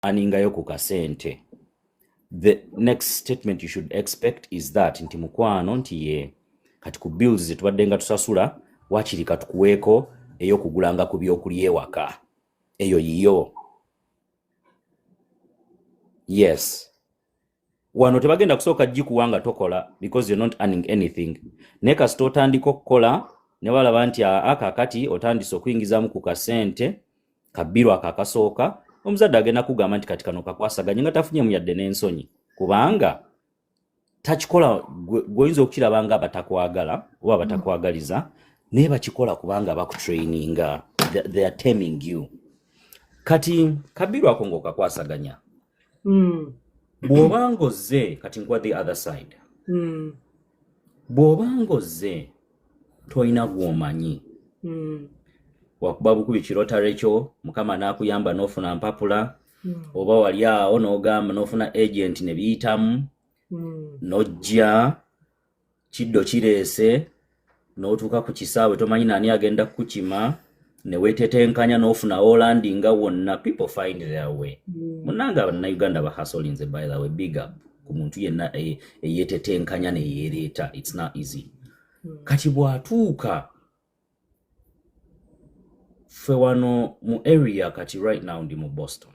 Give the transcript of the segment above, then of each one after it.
aningayo ku kasente. The next statement you should expect is that nti mukwano nti ye kati ku bills zetubadde nga tusasula wakiri katukuweeko ey'okugulanga ku byokulya ewaka. Eyo yiyo. Yes. Wano tebagenda kusooka gikuwanga tokola because you're not earning anything. Naye kasita otandika okukola ne balaba nti akakati otandise okuyingizaamu ku kasente kabbiru akakasooka, omuzadde agenda kugamba nti kati kano kakwasaganye nga tafunyemu yadde n'ensonyi kubanga takikola gwoyinza okukiraba nga batakwagala oba batakwagaliza naye bakikola kubanga bakutraininga. They are taming you. Kati kabbiru ako ng'okakwasaganya. Bw'obanga ozze kati nkuwa the other side. Bw'obanga ozze toyina gw'omanyi. Wakuba bukubi kirotare kyo mukama n'akuyamba n'ofuna mpapula oba wali awo n'ogamba n'ofuna agent ne biyitamu n'ojja kiddo kireese n'otuuka ku kisaawe tomanyi nani agenda kukima ne weetetenkanya n'ofuna olandinga wonna. People find their way. Munanga bannayuganda bahasolinze by the way, big up ku muntu yenna eyeetetenkanya ne yeereeta. It's not easy. Kati bw'atuuka fe wano mu area kati right now ndi mu Boston.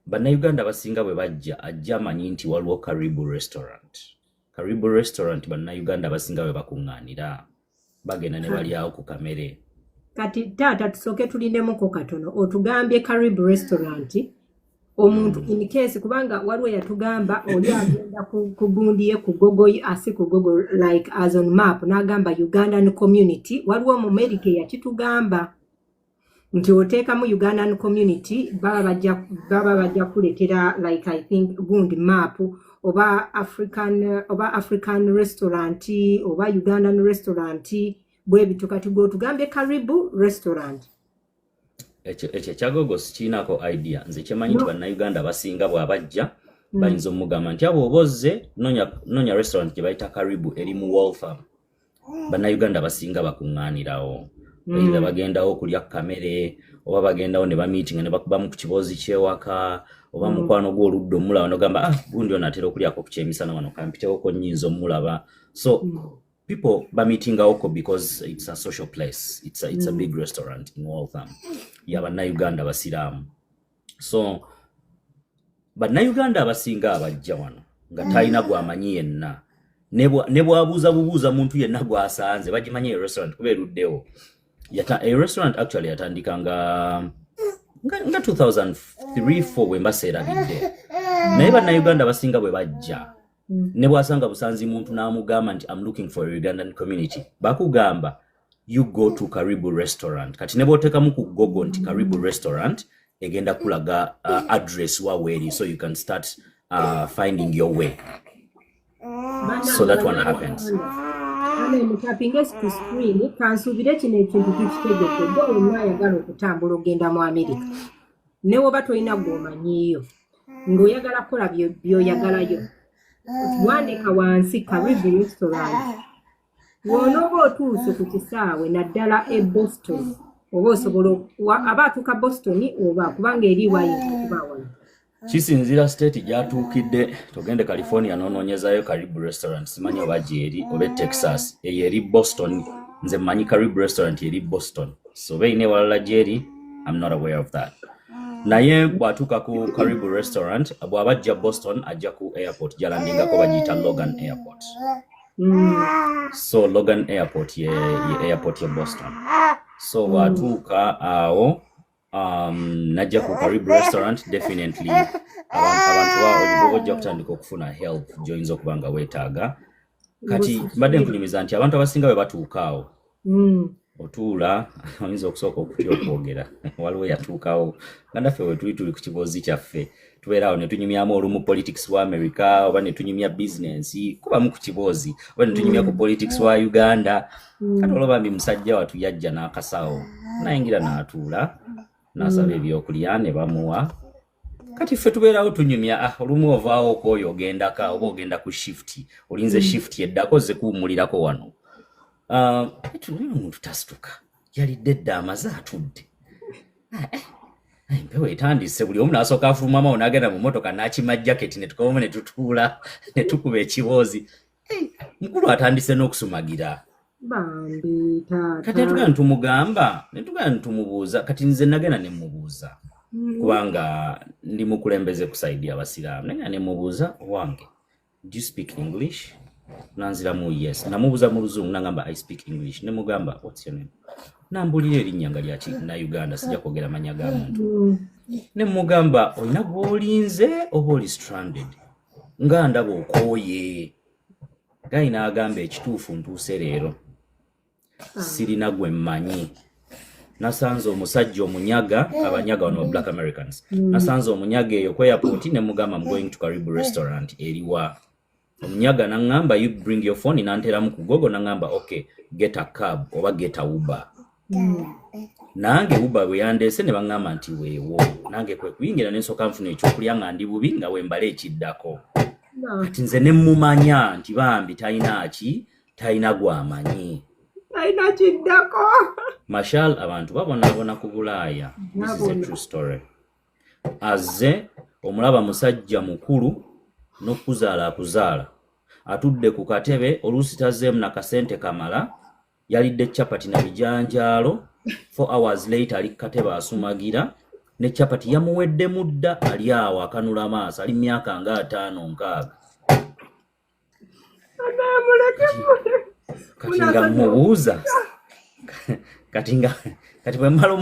Bannayuganda basinga bwe bajja ajja amanyi nti waliwo Karibu Restaurant. Karibu Restaurant bannayuganda basinga bwe bakuŋŋaanira bagenda ne balyawo ku kamere. Kati taata tusooke tulindemuko katono otugambye Karibu Restaurant omuntu in case kubanga waliwo yatugamba oli agenda kugundiye ku Google asi ku Google like as on map n'agamba Ugandan community. Waliwo mu America yakitugamba nti oteekamu Ugandan community baba bajja kuletera like I think gundi map oba African restaurant oba Ugandan restaurant bwe bitukati go tugambye Karibu Restaurant. Ekyo kyagogo sikiinako idea. Nze kyemanyi nti bannayuganda basinga bw'abajja bayinza omugamba nti abo obozze nonya restaurant gye bayita Karibu eri mu Waltham. Bannayuganda basinga bakuŋŋaanirawo. Either bagendawo okulya kamere oba bagendawo ne bamiitinga ne bakubamu ku kiboozi ky'ewaka oba mukwano gw'oludda omulaba n'ogamba gundi ono atera okulyako ku kyemisana wano kampitewoko nnyinza omulaba. So people bamitingawoko because it's a social place. It's a big restaurant in Waltham. Bannayuganda basiraamu. So bannayuganda abasinga abajja wano nga talina gw'amanyi yenna ne bw'abuuza bubuuza muntu yenna gw'asanze bagimanyi restaurant kuba eruddewo. A restaurant actually yatandika nga 2003-4 bwe mbaseerabidde. Naye bannayuganda basinga bwe bajja ne bwasanga busanzi muntu n'amugamba nti I'm looking for a Ugandan community bakugamba you go to Karibu Restaurant. Kati ne bw'oteekamu ku Google nti Karibu Restaurant egenda kulaga address waweeri so you can start finding your way. So that one happens. Mutapinga ku screen kansubire kino ekintu kikitegedde gwe olina ayagala okutambula ogenda mu America ne woba toyina gw'omanyiiyo ng'oyagala kukola by'oyagalayo wandika wansi Karibu Restaurant. Wonooba otuuse ku kisaawe naddala e Boston oba osobola aba atuuka Boston oba kubanga eri wayinza okuba wano. Kisinzira state gyatuukidde. Togende California n'onoonyezayo Karibu Restaurant simanyi oba gyeri oba Texas eyo eri Boston. Nze mmanyi Karibu Restaurant eri Boston. So beine walala gyeri I'm not aware of that. Naye bw'atuuka ku Karibu Restaurant bw'abajja Boston ajja ku airport gyalandingako bagiyita Logan Airport. So Logan Airport ye airport ya Boston. So bw'atuuka awo najja ku Karibu Restaurant definitely abantu bawo ojja kutandika okufuna help joyinza okuba nga weetaaga. Kati mbadde nkunyumiza nti abantu abasinga bwe batuukaawo otuula oyinza okusooka okutya okwogera waliwo yatuukawo nga naffe we tuli ku kiboozi kyaffe tubeeraawo ne tunyumyamu olumu politics wa America oba ne tunyumya business kubamu ku kiboozi oba ne tunyumya ku politics wa Uganda. Kati olwobambi musajja watu yajja n'akasawo nayingira n'atuula n'asaba ebyokulya ne bamuwa. Kati ffe tubeerawo tunyumya olumu ovaawo okwoyo ogendaka oba ogenda ku shift olinze shift yeddako ze kuwummulirako wano. Omuntu tasituka yalidde edda amaze atudde Empewo etandise buli omu n'asooka afuluma mawo n'agenda mu mmotoka n'akima jaketi ne tukomamu ne tutuula ne tukuba ekiboozi. Mukulu atandise n'okusumagira. Bambi Kati taata. netugenda ntumubuuza kati nze nagenda ne mubuuza kubanga ndi mukulembeze ku saidi abasiraamu naye ne mubuuza wange do you speak English nanziramu yes namubuuza mu luzungu nangamba I speak English ne mugamba what's your name nambulira erinnya nga lya na Uganda sijja kwogera manya ga muntu ne mugamba olina gw'olinze oba oli stranded nga ndaba okooye gayi n'agamba ekituufu ntuuse leero sirina gwe mmanyi nasanze omusajja omunyaga abanyaga wano Black Americans nasanze omunyaga eyo ku airport ne mugamba I'm going to Karibu restaurant eriwa omunyaga nangamba you bring your phone nanteramu ku Google nangamba okay get a cab oba get a Uber nange Uber bwe yandeese ne bangamba nti weewo nange kwe kuyingira n'ensooka nfuna ekyokulya nga ndi bubi nga wembala ekiddako kati nze ne mumanya nti bambi talina gwamanyi Aina kiddako. Mashal abantu babonabona ku Bulaaya. This is a true story. Azze omulaba musajja mukulu n'okuzaala akuzaala. Atudde ku katebe oluusi tazzeemu na kasente kamala yalidde chapati na bijanjaalo 4 hours later ali katebe asumagira ne chapati yamuwedde mudda ali awo akanula amaaso ali myaka nga 5-6. Kati nga mubuuza kati bwe mala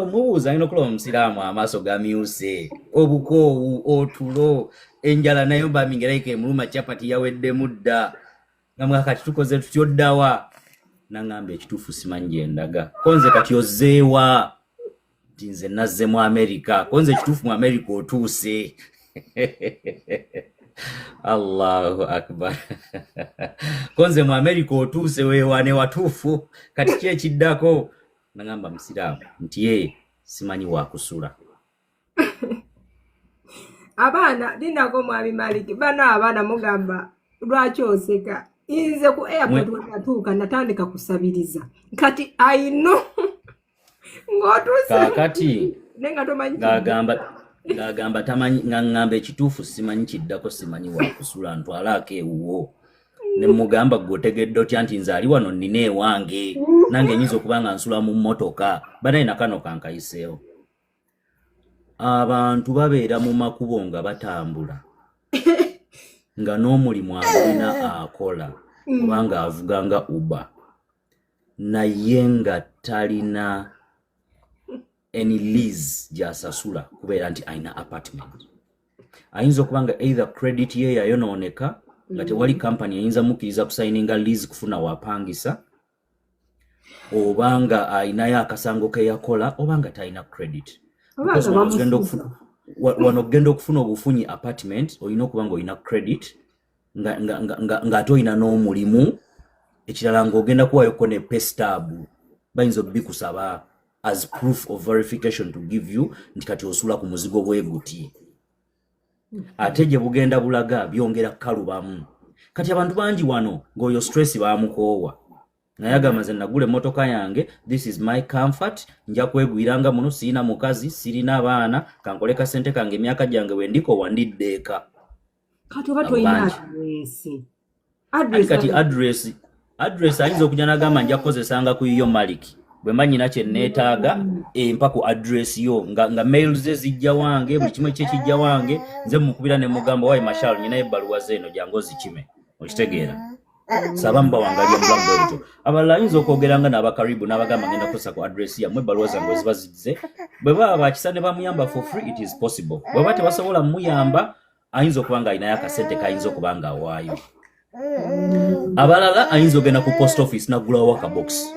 omubuuza alina okuloba omusiraamu amaaso gamyuse obukoowu otulo enjala nayo bamingeraika emuluma chapati yawedde mudda nga kati tukoze tutyoddawa nangamba ekituufu simanyi gye ndaga konze kati ozzeewa nti nze nazze mu Amerika konze ekituufu mu Amerika otuuse Allahu akbar. Konze mu Amerika otuuse weewane watuufu kati ki ekiddako nangamba musiraamu nti simanyi wakusula. Abaana dinako mwami Maliki bana abaana mugamba lwaki oseka inze ku airport watuuka natandika kusabiriza kati ayino ng'otuuse kakati nenga tomanyi ngagamba tamanyi ngangamba ekituufu simanyi kiddako simanyi wakusula ntwalaako ewuwo ne mugamba gwotegedde otya nti nze ali wano nnina ewange nange nyinza okuba nga nsula mu mmotoka banaye nakano kankayiseewo. Abantu babeera mu makubo nga batambula nga n'omulimu alina akola kubanga avuga nga Uber naye nga talina any lease gy'asasula kubeera nti alina apartment. Ayinza okuba nga either credit ye yayonooneka nga tewali company eyinza mukkiriza kusayininga lease kufuna wapangisa oba nga alinayo akasango ke yakola oba nga talina credit. Wano ogenda okufuna obufunyi apartment olina okuba nga olina credit nga ate olina n'omulimu ekirala ng'ogenda kuwayoko ne pay stub bayinza obikusaba as proof of verification to give you nti kati osula ku muzigo bweguti ate gye bugenda bulaga byongera kalubamu. Kati abantu bangi wano ng'oyo stress bamukoowa naye agamba nze nagula emmotoka yange this is my comfort nja kwegwiranga muno sirina mukazi sirina abaana kankole kasente kange emyaka gyange wendiko wandiddeeka kati oba toyina address ayinza okujja n'agamba nja kukozesanga ku yo Maliki bwe manyina kye neetaaga empa ku address yo nga mail ze zijja wange buli kimu ekijja wange nze mukubira ne mugamba wayi Mashal nyina ebbaluwa zeeno jangu zikime okitegeera sabamba wangalia mulamu bwebuto abalala ayinza okwogeranga n'abakaribu n'abagamba ngenda kukosa ku address yammwe ebbaluwa zange ziba zizze bwe baba bakisa ne bamuyamba for free it is possible bwe baba tebasobola muyamba ayinza okuba nga alinayo akasente kayinza okuba nga awaayo. Abalala ayinza ogenda ku post office nagulawo akabox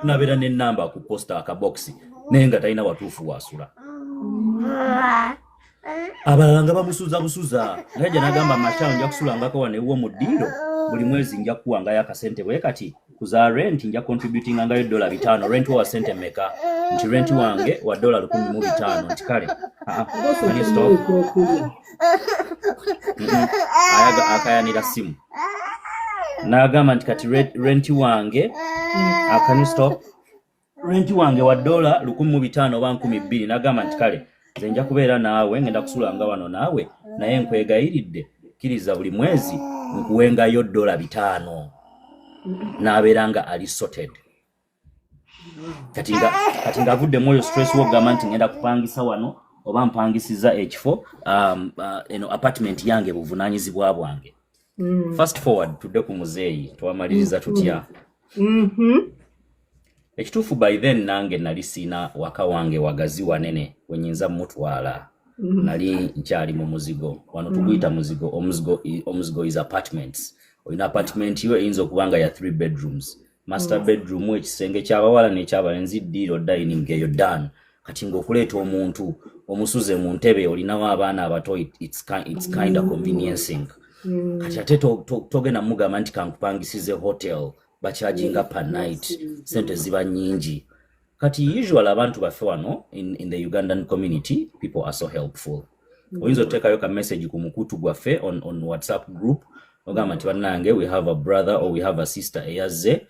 nabeera n'ennamba ku posta akabox naye nga talina watuufu wasula. Abalala nga bamusuza naye gye nagamba Mashal nja kusulangako wano ewuwo mu ddiiro buli mwezi nja kuwangayo akasente bwe kati kuza rent nja contributingangayo $5 rent wa sente meka nti rent wange wa $1,500 nti kale akayanira simu n'agamba nti kati rent wange can you stop rent wange wa $1,500 oba 2,000 nagamba nti kale nze nja kubeera naawe ngenda kusulanga wano naawe naye nkwegayiridde kkiriza buli mwezi nkuwengayo $5 n'abeera nga ali sorted. kati nga avuddemu oyo stress wogamba nti ngenda kupangisa wano oba mpangisiza ekifo apartment yange buvunaanyizibwa bwange. Fast forward tudde ku muzeeyi twamaliriza tutya. Ekituufu by then nange nali siina waka wange wagazi wanene wenyinza mutwala. Nali nkyali mu muzigo wano tuguyita muzigo. Omuzigo is apartments. Olina apartment yo eyinza okuba nga ya 3 bedrooms. Master bedroom ekisenge ky'abawala n'ekyabalenzi ddiiro dining eyo done. Kati ng'okuleeta omuntu omusuze mu ntebe olinawo abaana abato it's kind of conveniencing. Kati ate togenda mugamba nti kankupangisize hotel bacharginga per night sente ziba nyingi. Kati usual abantu baffe wano in the Ugandan community people are so helpful. Oyinza oteekayo ka message ku mukutu gwaffe on WhatsApp group ogamba nti bannange we have a brother or we have a sister eyazze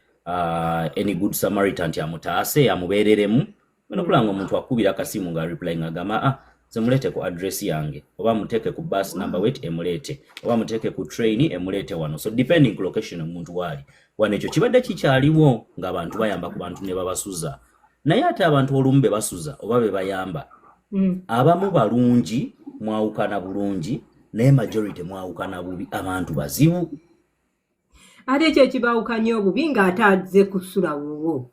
any good Samaritan yamutaase yamubeereremu. Nokulanga omuntu akubira akasimu nga replying agamba ze mulete ku address yange oba muteke ku bus number wait emulete oba muteke ku train emulete wano. So depending ku location omuntu wali wano ekyo kibadde kikyaliwo ng'abantu bayamba ku bantu ne babasuza. Naye ate abantu olumbe basuza oba be bayamba abamu balungi mwawukana bulungi naye majority mwawukana bubi abantu bazibu. Ate ekyo ekibawukanya obubi ng'ate azze kusula wuwo.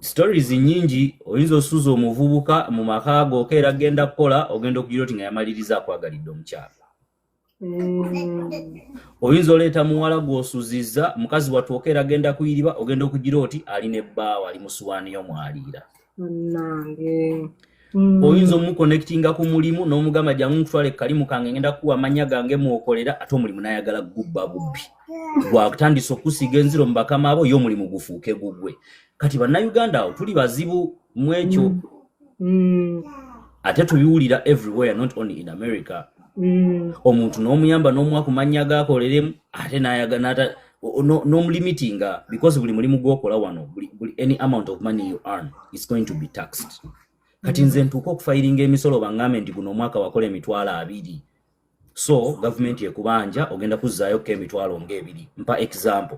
Stories nyingi oyinza osuza omuvubuka mu maka go okeera genda kukola ogenda okugira oti nga yamaliriza akwagalidde omukyala. Oyinza oleeta muwala gw'osuzizza mukazi wattu okeera genda kuyiriba ogenda okugira oti alina ebbaawa ali mu suwaani y'omwaliira. Oyinza omuconnectinga ku mulimu n'omugamba jangu nkutwala ekkalimu kange ngenda kuwa amannya gange muokolera ate omulimu n'ayagala gubba bubbi. Gwakutandisa okusiga enziro mu bakama abo y'omulimu gufuuke gugwe. Kati bannayuganda awo tuli bazibu mu ekyo. Ate tubiwulira everywhere not only in America. Omuntu n'omuyamba n'omuwa ku mannya g'akoleremu ate n'ayagana n'omulimitinga because buli mulimu gw'okola wano any amount of money you earn is going to be taxed. Kati nze ntuuka okufayiringa emisolo bangambe nti guno omwaka wakola $20,000. So government yekubanja ogenda kuzzaayo ko $20,000 ng'ebiri. Mpa example.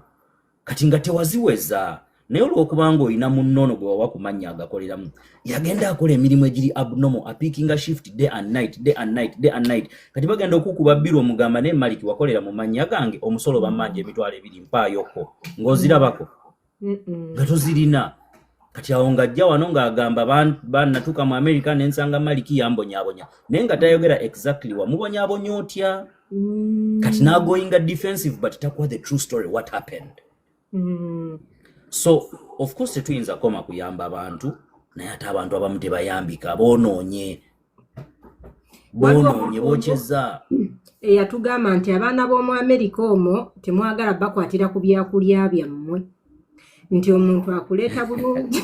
Kati nga tewaziweza naye olw'okubanga olina munnono gwe wawa ku mannya agakoleramu yagenda akola emirimu egiri abnormal apiikinga shift day and night. Kati bagenda okukuba bbiru omugamba ne Maliki wakolera mu mannya gange omusolo bammanja $2,000 mpaayoko ng'ozirabako nga tozirina. Kati awo ng'ajja wano ng'agamba bannatuuka mu America n'ensanga Maliki yambonyaabonya naye nga tayogera exactly wamubonyaabonya otya. Kati n'agoyinga defensive but takuwa the true story what happened. So of course tetuyinza koma kuyamba abantu naye ate abantu abamu tebayambika boonoonye bokyeza. Eyatugamba nti abaana b'omu America omwo temwagala bakwatira ku byakulya byammwe nti omuntu akuleeta bulungi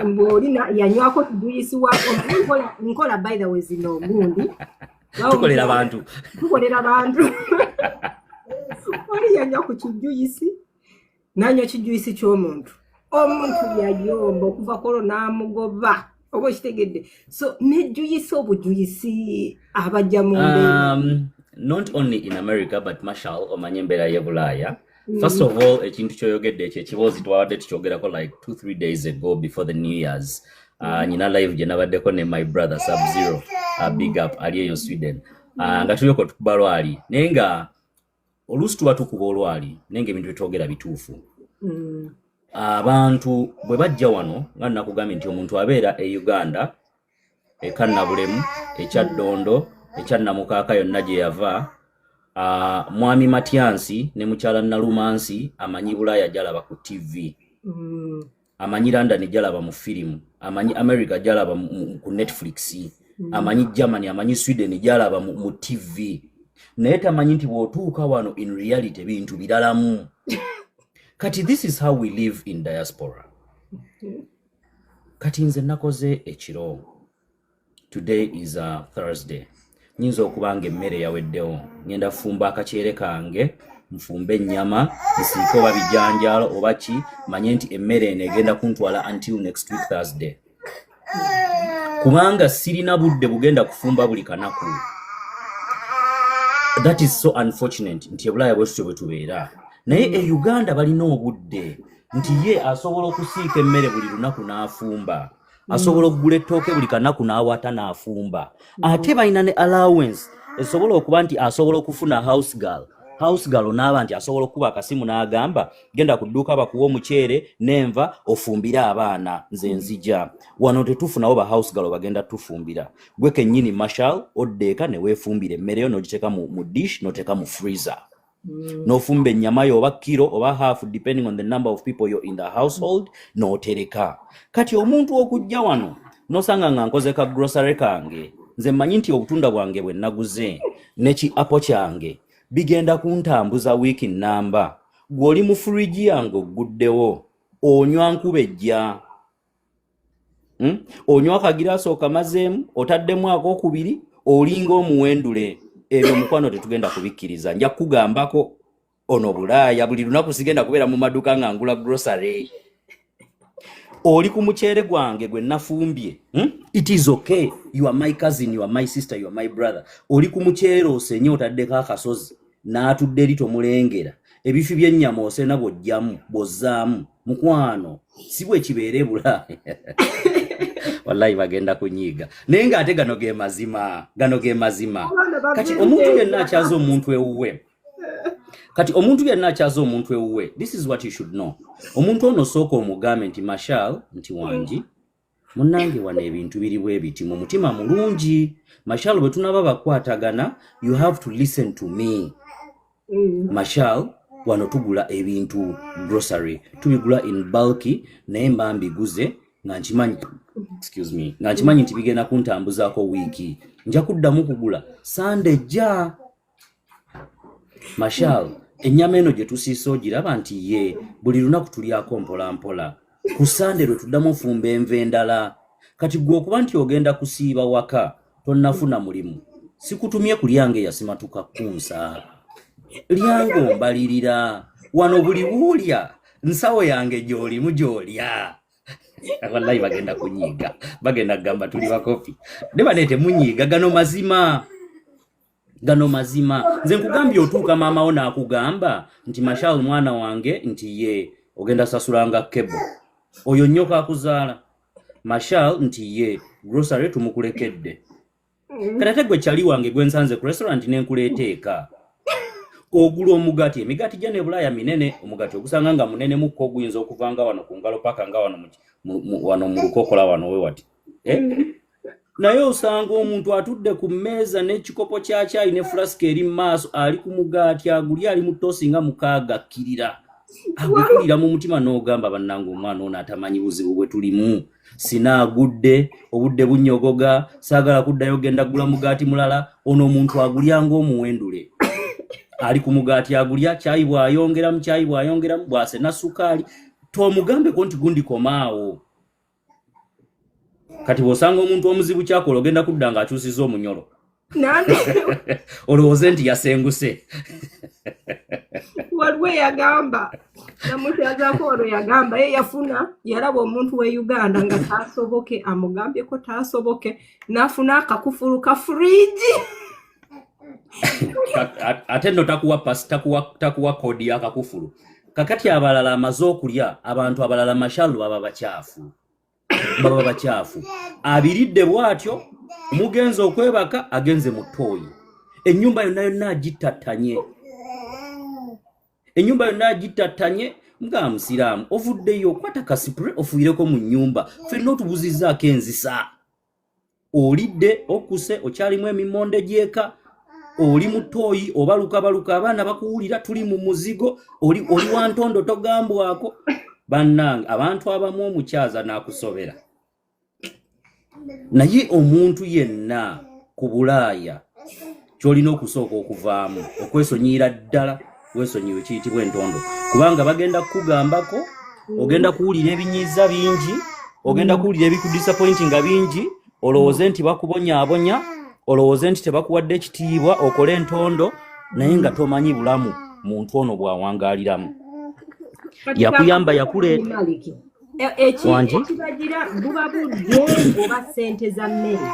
ng'olina yanywako juyisi wako nkola by the way zino gundi tukolera bantu oli yanywa ku kijuyisi nanywa kijuyisi ky'omuntu yayomba okuva kolo n'amugoba oba kitegedde. So nejuyisi obujuyisi abajja mu not only in America but Marshall omanye embeera y'e Bulaaya. First of all, ekintu kyoyogedde ekyo ekibuuzi twawadde tukyogerako like 2-3 days ago before the New Year's. Nyina live gye nabaddeko ne my brother Sub-Zero, big up ali eyo Sweden. Nga tulyoko tukuba lwali naye nga oluusi tuba tukuba olwali naye nga ebintu byetwogera bituufu. Abantu bwe bajja wano nga nakugambye nti omuntu abeera e Uganda ekannabulemu ekyaddondo ekyannamukaaka yonna gye yava. Mwami Matyansi ne mukyala Nalumansi amanyi Bulaaya jalaba ku TV. Amanyi London jalaba mu firimu. Amanyi America jalaba ku Netflix. Amanyi Germany, amanyi Sweden jalaba mu TV. Naye tamanyi nti bw'otuuka wano in reality bintu biralamu. Kati this is how we live in diaspora. Kati nze nakoze ekiro. Today is a Thursday. Nyinza okubanga emmere yaweddewo ngenda fumba akakyere kange nfumbe ennyama nsiike oba bijanjaalo oba ki manye nti emmere eno egenda kuntwala until next week Thursday kubanga sirina budde bugenda kufumba buli kanaku. That is so unfortunate nti ebulaya bwetutyo bwe tubeera naye e Uganda balina obudde nti ye asobola okusiika emmere buli lunaku n'afumba asobola okugula ettooke buli kanaku n'awaata n'afumba ate balina ne allowance esobola okuba nti asobola okufuna house girl n'aba nti asobola okuba akasimu n'agamba genda ku dduuka bakuwa omuceere n'enva ofumbire abaana nze nzija wano tetufunawo ba house girl bagenda tufumbira gwe kennyini Marshall oddeeka ne weefumbira emmere yo n'ogiteeka mu dish n'oteeka mu freezer n'ofumba ennyama yo oba kilo oba half depending on the number of people you're in the household n'otereka kati omuntu okujja wano n'osanga nga nkoze ka grocery kange nze mmanyi nti obutunda bwange bwe naguze neki apo kyange bigenda kuntambuza wiiki nnamba gw'oli mu fridge yange oguddewo onywa nkubejja onywa akagiraasi okamazeemu otaddemu akokubiri olinga omuwendule ebyo mukwano tetugenda kubikkiriza nja kugambako ono bulaaya buli lunaku sigenda kubeera mu maduka nga ngula grocery oli ku muceere gwange gwe nafumbye it is okay you are my cousin you are my sister you are my brother oli ku muceere osenye otaddeko akasozi n'atudde eri tomulengera ebifi by'ennyama osena bw'ojjamu bw'ozzaamu mukwano si bwe kibeere bulaaya wallahi bagenda kunyiiga naye ng'ate gano ge mazima kati omuntu yenna akyaza omuntu ewuwe this is what you should know omuntu ono sooka omugambe nti Marshall nti wangi munnange wano ebintu biri bwe biti mu mutima mulungi Marshall bwe tunaba bakwatagana you have to listen to me Marshall wano tugula ebintu grocery tubigula in bulk naye mba mbiguze nga nkimanyi nti bigenda kuntambuzaako wiiki nja kuddamu kugula Sunday jja Marshall ennyama eno gye tusiise ogiraba nti ye buli lunaku tulyako mpola ku Sunday lwe tuddamu ofumba enva endala kati gwe okuba nti ogenda kusiiba waka tonnafuna mulimu sikutumye kulyange yasimatuka kunsa lyange ombalirira wano buli buulya nsawo yange gy'olimu gy'olya wallahi bagenda kunyiiga bagenda kugamba tuli bakopi ne baneete munyiiga gano mazima nze nkugambye otuuka maama wo n'akugamba nti Marshall mwana wange nti ye ogenda sasulanga kebo oyo nnyo akuzaala Marshall nti ye grocery tumukulekedde kati ate gwe kyali wange gwe nsanze ku restaurant n'enkuleeteeka ogula omugati emigati gya ne Bulaaya minene omugati ogusanga nga munene mukko oguyinza okuvanga wano ku ngalo paka nga wano mu lukokola wano we wati naye osanga omuntu atudde ku mmeeza n'ekikopo kya caayi ne flask eri mu maaso ali ku mugaati aguli ali mu ttoosi nga mukaaga akkirira agwekulira mu mutima n'ogamba bannange omwana ono atamanyi buzibu bwe tulimu sinaagudde obudde bunnyogoga saagala kuddayo genda gula mugaati mulala ono omuntu agulya ng'omuwendule ali ku mugaati agulya caayi bw'ayongeramu bw'ase na sukaali tomugambeko nti gundi komaawo kati bw'osanga omuntu omuzibu kyakola ogenda kudda nga akyusiza omunyolo olowooze nti yasenguse waliwo yagamba namutyazaako olwo yagamba ye yafuna yalaba omuntu we Uganda nga taasoboke amugambyeko taasoboke n'afuna akakufulu ka fridge ate nno takuwa kodi y'akakufulu kakati abalala amaze okulya abantu abalala Marshall baba bakyafu abiridde bw'atyo mugenza okwebaka agenze mu ttooyi ennyumba yonna agitattanye nga musiraamu ovuddeyo kwata kasipure ofuireko mu nnyumba ffenna otubuzizzaako enzisa olidde okuse okyalimu emimonde gy'eka oli mu ttooyi obaluka abaana bakuwulira tuli mu muzigo oli wa ntondo togambwako bannange abantu abamu omukyaza n'akusobera naye omuntu yenna ku Bulaaya ky'olina okusooka okuvaamu okwesonyiira ddala weesonyiwe kiyitibwa entondo kubanga bagenda kukugambako ogenda kuwulira ebinyiiza bingi ogenda kuwulira ebikudisappointinga bingi olowooze nti bakubonyaabonya olowooze nti tebakuwadde ekitiibwa okole entondo naye nga tomanyi bulamu muntu ono bw'awangaliramu yakuyamba yakuleeta wangi ekibagira buba budde oba ssente za mmere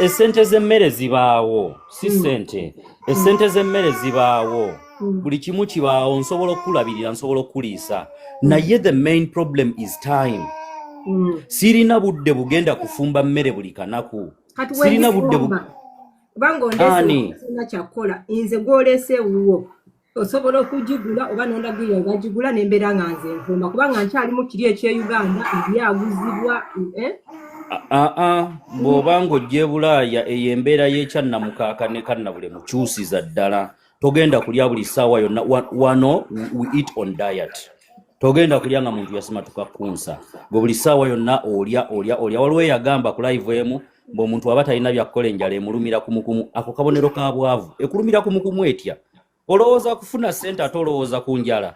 essente z'emmere zibaawo si ssente essente z'emmere zibaawo buli kimu kibaawo nsobola okukulabirira nsobola okuliisa naye the main problem is time sirina budde bugenda kufumba mmere buli kanaku sirina budde kubanga ondesina kyakukola nze gw'olese wuwo osobola okugigula oba nondagirira ngagigula nembeera nga nze nfumba kubanga nkyali mu kiri eky'Uganda ebyaguzibwa bw'oba ng'ojja Bulaaya eyo embeera y'ekyannamukaaka ne kannabule mukyusiza ddala togenda kulya buli ssaawa yonna wano we eat on diet togenda kulya nga muntu yasimatuka kunsa gwe buli ssaawa yonna olya waliwo eyagamba ku live emu ng'omuntu aba talina byakukola enjala emulumira kumukumu ako kabonero ka bwavu ekulumira kumukumu etya olowooza kufuna ssente ate olowooza ku njala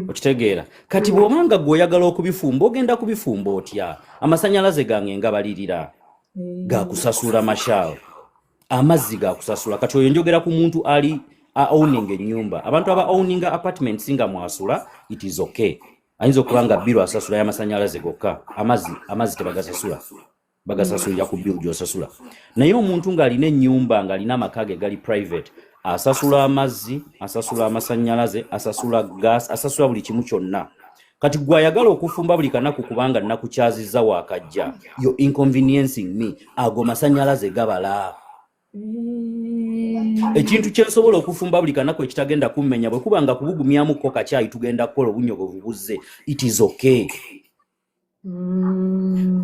okitegeera kati bw'obanga gw'oyagala okubifumba ogenda kubifumba otya amasannyalaze gange nga balirira gakusasula mashaawo amazzi gakusasula kati oyo njogera ku muntu ali owning ennyumba abantu aba owning apartments nga mwasula it is okay ayinza okuba nga biro asasula y'amasannyalaze gokka amazzi tebagasasula bagasasulira ku bill gy'osasula naye omuntu ng'alina ennyumba ng'alina amaka ge gali private asasula amazzi asasula amasannyalaze asasula gas asasula buli kimu kyonna kati gw'ayagala okufumba buli kanaku kubanga nakukyazizza waakajja yo inconveniencing me ago masannyalaze gabala ekintu kyensobola okufumba buli kanaku ekitagenda kummenya bwe kuba nga kubugumyamuko kakyayi tugenda kukola obunyogovu buzze it is okay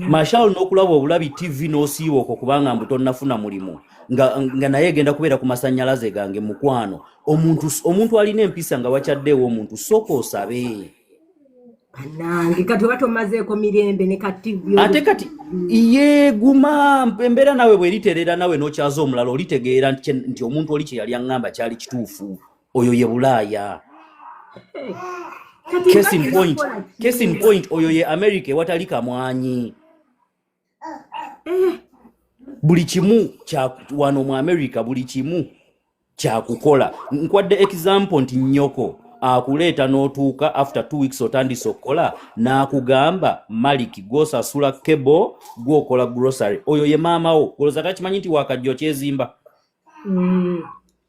Marshall n'okulaba obulabi TV n'osiiwa okwo kubanga mbu tonnafuna mulimu nga naye genda kubeera ku masannyalaze gange mukwano omuntu alina empisa nga wakyaddeewo omuntu sooka osabe nange kati oba tomazeeko mirembe ne kati ate kati yeeguma embeera nawe bweriterera nawe n'okyaza omulala olitegeera nti omuntu oli kye yali aŋŋamba kyali kituufu oyo ye Bulaaya case in point oyo ye America ewatali kamwanyi buli kimu wano mu America buli kimu kyakukola nkwadde example nti nnyoko akuleeta n'otuuka after 2 weeks otandise okukola n'akugamba Malik gw'osasula kebo gw'okola grocery oyo ye maamawo olowooza takimanyi nti wakajja okyezimba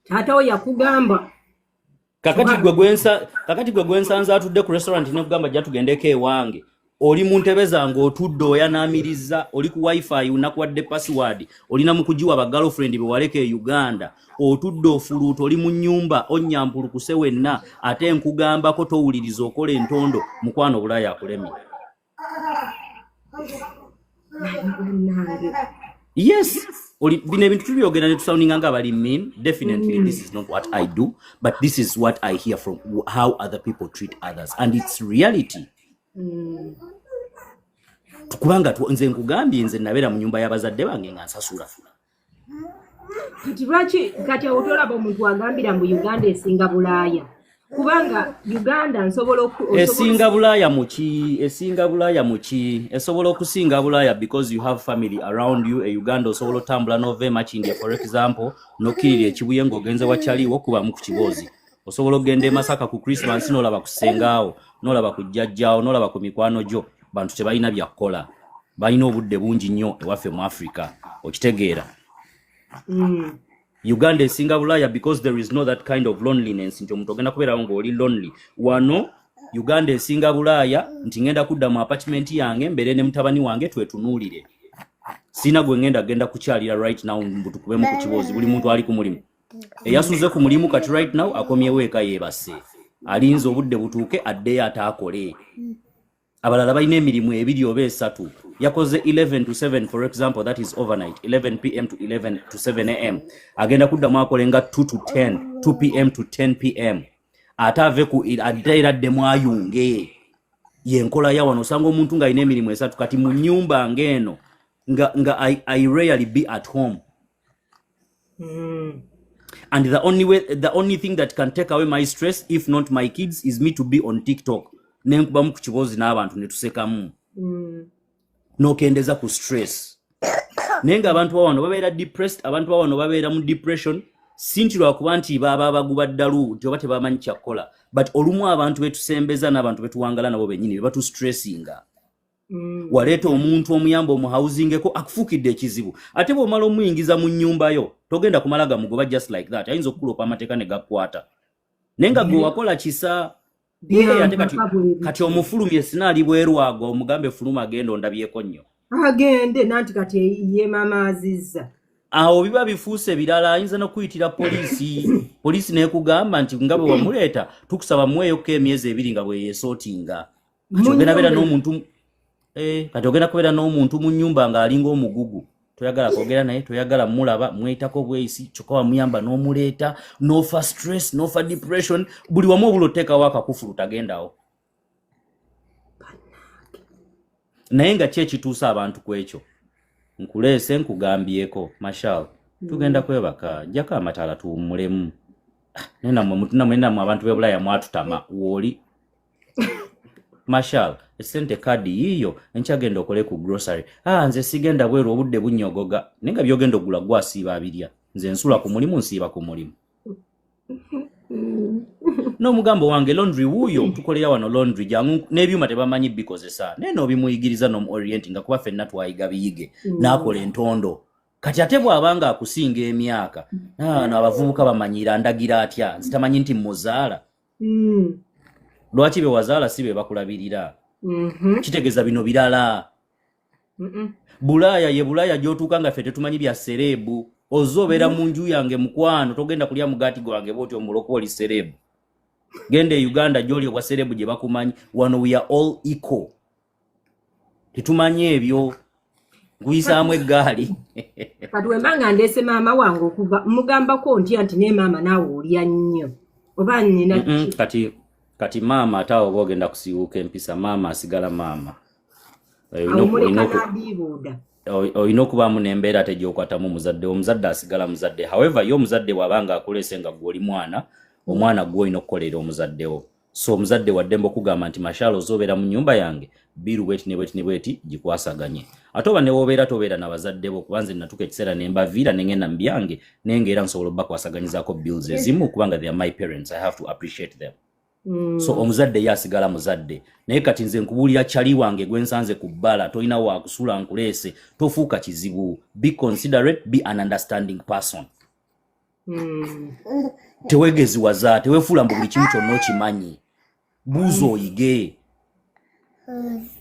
taatawo yakugamba kakati gwe gwensanze atudde ku restaurant nekugamba jja tugendeko ewange oli mu ntebe zange otudde oyanaamiriza oli ku wifi unakuwadde password olina mu kugiwa ba girlfriend be waleka e Uganda otudde ofuluuta oli mu nnyumba onnyampulukuse wenna ate nkugambako towuliriza okola entondo mukwano Bulaaya akulemi yes bino ebintu tubyogera ne tusoundinga nga bali mean definitely this is not what I do but this is what I hear from how other people treat others and it's reality kubanga nze nkugambye nze nabeera mu nyumba y'abazadde bange nga nsasula kati otolaba omuntu agambira mu Uganda esinga Bulaaya kubanga Uganda nsobola esinga Bulaaya muki esobola okusinga Bulaaya because you have family around you e Uganda osobola otambula nove Makindye for example nokirira ekibuye ng'ogenze wakyaliwo kubamu ku Kibozi osobola okugenda e Masaka ku Christmas n'olaba ku ssengaawo n'olaba ku jjajjaawo n'olaba ku mikwano gyo bantu tebalina byakukola balina obudde bungi nnyo ewaffe mu Africa okitegeera Uganda esinga Bulaaya because there is no that kind of loneliness nti omuntu ogenda kubeerawo ng'oli lonely wano Uganda esinga Bulaaya nti ngenda kudda mu apartment yange mbeere ne mutabani wange twetunuulire sina gwe ngenda kukyalira right now mbutukubemu ku Kibozi buli muntu ali ku mulimu eyasuze ku mulimu kati right now akomyewo eka yeebase alinze obudde butuuke addeyo ataakole abalala balina emirimu ebiri oba esatu yakoze 11 to 7 for example that is overnight 11 p.m. to 11 to 7 a.m. agenda kuddamu akolenga 2 to 10 2 p.m. to 10 p.m. ate ave ku addemu ayunge yenkola ya wano osanga omuntu ng'alina emirimu esatu kati mu nnyumba ng'eno nga I rarely be at home and the only thing that can take away my stress if not my kids is me to be on TikTok nenkubamu ku Kibozi n'abantu ne tusekamu n'okendeza ku stress nenga abantu bawano babeera depressed, abantu bawano babeera mu depression sinti lwakuba nti baba baguba ddalu nti oba tebamanyi kyakola, but olumu abantu betusembeza n'abantu betuwangala nabo bennyini bebatu stressinga. Waleeta omuntu omuyamba omuhousingeko akufuukidde ekizibu, ate bw'omala omuyingiza mu nnyumba yo togenda kumala gamugoba just like that, ayinza okukulopa amateeka ne gakwata nenga gwe wakola kisa. Ate kati omufulumye sinaali bwerwago omugambe fuluma agenda ondabyeko nnyo agende nanti kati ye mama azizza awo biba bifuuse birala, ayinza n'okuyitira poliisi n'ekugamba nti nga bwe wamuleeta tukusaba muweeyoko emyezi 2 nga bwe yeesootinga. Kati ogenda kubeera n'omuntu mu nnyumba ng'alinga omugugu, toyagala kwogera naye, toyagala mulaba, mwetako bweyisi, kyokka wamuyamba n'omuleeta, nofa stress, nofa depression, buli wamu obula oteekawo akakufulu tagendawo. Naye nga ki ekituusa abantu ku ekyo? Nkuleese nkugambyeko Mashal, tugenda kwebaka, jjako amataala tuwummulemu. Nenamwe abantu b'e mwatutama wooli Mashal, esente kadi yiyo enkyagenda okole ku grocery. Nze sigenda bweru obudde bunnyogoga, nenga byogenda ogula gwasiiba abirya. Nze nsula ku mulimu nsiiba ku mulimu. N'omugambo wange laundry wuuyo tukolera wano laundry jangu n'ebyuma tebamanyi bikozesa. Neno bimuyigiriza n'omuorient nga kuba ffenna twayiga biyige n'akola entondo. Kati ate bw'abanga akusinga emyaka n'abavubuka bamanyira ndagira atya nzitamanyi nti muzaala. Lwaki be wazaala si be bakulabirira? Kitegeeza bino birala. Bulaaya ye Bulaaya gy'otuuka nga ffe tetumanyi bya serebu. Ozobeera mu nju yange mukwano togenda kulya mugaati gwange bw'oti omuloko oli serebu. Genda e Uganda gy'oli obwa serebu gye bakumanyi. Wano we are all equal. Tetumanyi ebyo. Nkuyisaamu eggaali. Kati wembanga ndeese maama wange okuva mugambako ntya nti ne maama naawe olya nnyo. Oba nnina Kati maama atawo bogenda kusiwuka empisa, maama asigala maama. Oyina okubaamu n'embeera ate gy'okwatamu muzadde, omuzadde asigala muzadde. However, yo omuzadde bw'abanga akulese nga gw'oli mwana, omwana gw'olina okukolera omuzaddewo. So omuzadde waddembe okugamba nti Mashal ozobeera mu nnyumba yange, biru bweti ne bweti gikwasaganye. Ate oba ne w'obeera tobeera n'abazadde bo, kuba nze natuuka ekiseera ne mbaviira ne ngenda mu byange, naye era nsobola obbakwasaganyizaako bills ezimu kubanga they are my parents, I have to appreciate them. So omuzadde yasigala muzadde. Naye kati nze nkubuulira kyali wange gwe nsanze ku bbala, tolina wa kusula nkuleese, tofuuka kizibu. Be considerate, be an understanding person. Tewegeziwaza, tewefuula mbu buli kimu kyonna okimanyi. Buuza oyige.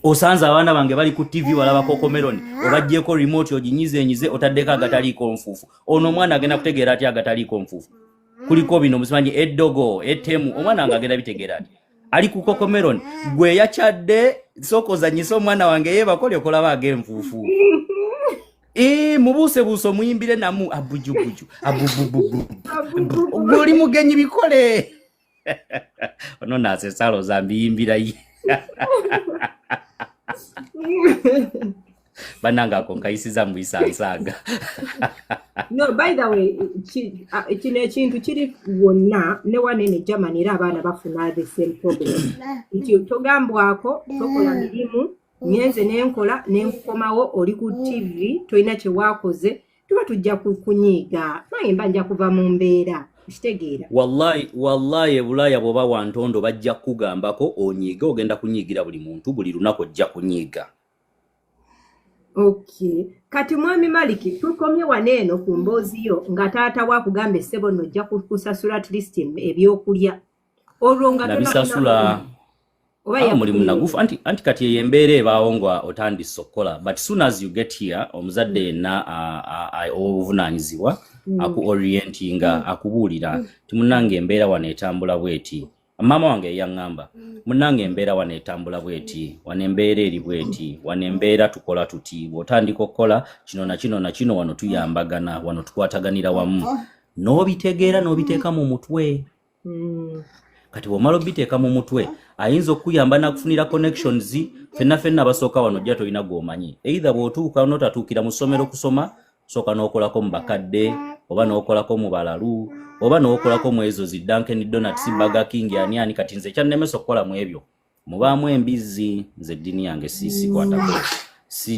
Osanze abaana bange bali ku TV walaba Cocomelon, obaggyeko remote oginyize otaddeko agataliiko nfuufu. Ono omwana agenda kutegeera atya agataliiko nfuufu. Kuliko bino musimanyi eddogo, etemu, omwana nga agenda bitegeera ati. Ali ku Cocomelon, gwe yakyadde sokozanyisa omwana wange yeebakole okolaba ag'enfuufu. Mubuusebuuso muyimbire namu abujubuju, abubububu. Gwe oli mugenyi bikole. Ono naasesalo za mbiyimbira ye. Bananga konkayisiza mbisansaaga. No, by the way, kino ekintu kiri wonna ne wanene Germany era abaana bafuna the same problem. Nti togambwako tokola mirimu nyenze nenkola nenkomawo oli ku TV toyina kye waakoze tuba tujja kunyiiga nange mba nja kuva mu mbeera kitegeera. Wallahi Bulaaya bw'oba wantondo bajja kugambako onyiiga, ogenda kunyiigira buli muntu buli lunaku ojja kunyiiga. Okay. Kati mwami Maliki tukomye waneeno ku mboozi yo nga taata wakugamba essebo nojja kusasula at least ebyokulya. Olwo nga nabisasula mulimu nagufu anti kati eyembeera ebaawo nga otandise okukola, but soon as you get here omuzadde yenna obuvunaanyizibwa aku orientinga akubuulira ti munnange embeera wano etambula bweti. Mama wange yaŋŋamba munnange embeera wano etambula bweti, wano embeera eri bweti, wano embeera tukola tuti, bw'otandika okukola kino na kino wano tuyambagana, wano tukwataganira wamu, n'obitegeera n'obiteeka mu mutwe. Kati bw'omala obiteeka mu mutwe ayinza okuyamba n'akufunira connections. Ffenna abasooka wano ojja tolina gw'omanyi, either bw'otuuka n'otatuukira mu ssomero kusoma, sooka n'okolako mu bakadde oba n'okolako mu balalu oba n'okolako mu ezo zi Dunkin Donuts, Burger King, ani kati nze kyannemesa okukola mu ebyo mubaamu embizzi. Nze eddiini yange siisikwatako,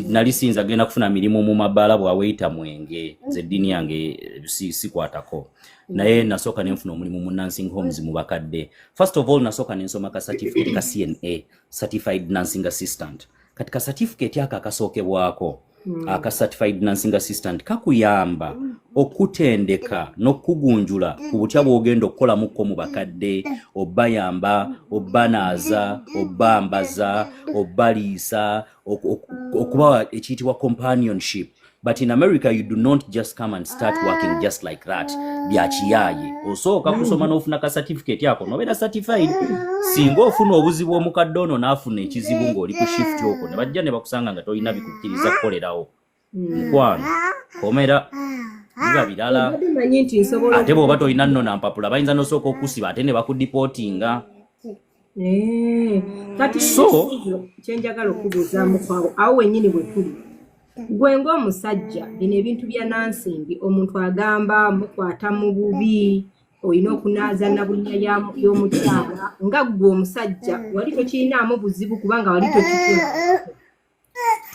nali sinza genda kufuna mirimu mu mabaala bwaweyita mwenge nze eddiini yange sikwatako naye nasooka ne nfuna omulimu mu nursing homes mu bakadde. First of all nasooka ne nsoma ka certificate ka CNA, certified nursing assistant. Kati ka certificate aka akasookebwako aka certified nursing assistant kakuyamba okutendeka n'okugunjula ku butya bw'ogenda okukolamukko mu bakadde, obbayamba, obbanaaza, obbambaza, obbaliisa, okubawa ekiyitibwa companionship. But in America, you do not just come and start working just like that. Byakiyaaye. Osooka kusoma n'ofuna ka certificate yako nobeera certified. Singa ofuna obuzibu omukadde ono n'afuna ekizibu ng'oli ku shift okwo ne bajja ne bakusanga nga tolina bikukkiriza kukolerawo. Mukwano komera biba birala. Ate bw'oba tolina nno na mpapula bayinza n'osooka okusiba ate ne bakudipootinga. Kati so kyenjagala okubuuzaamu kwawo awo wennyini bwe tuli. Gwe ng'omusajja bino ebintu bya nansingi omuntu agamba mukwata mu bubi olina okunaaza na bunnya y'omukyala nga gwe omusajja wali tokirinaamu buzibu kubanga wali tokikola.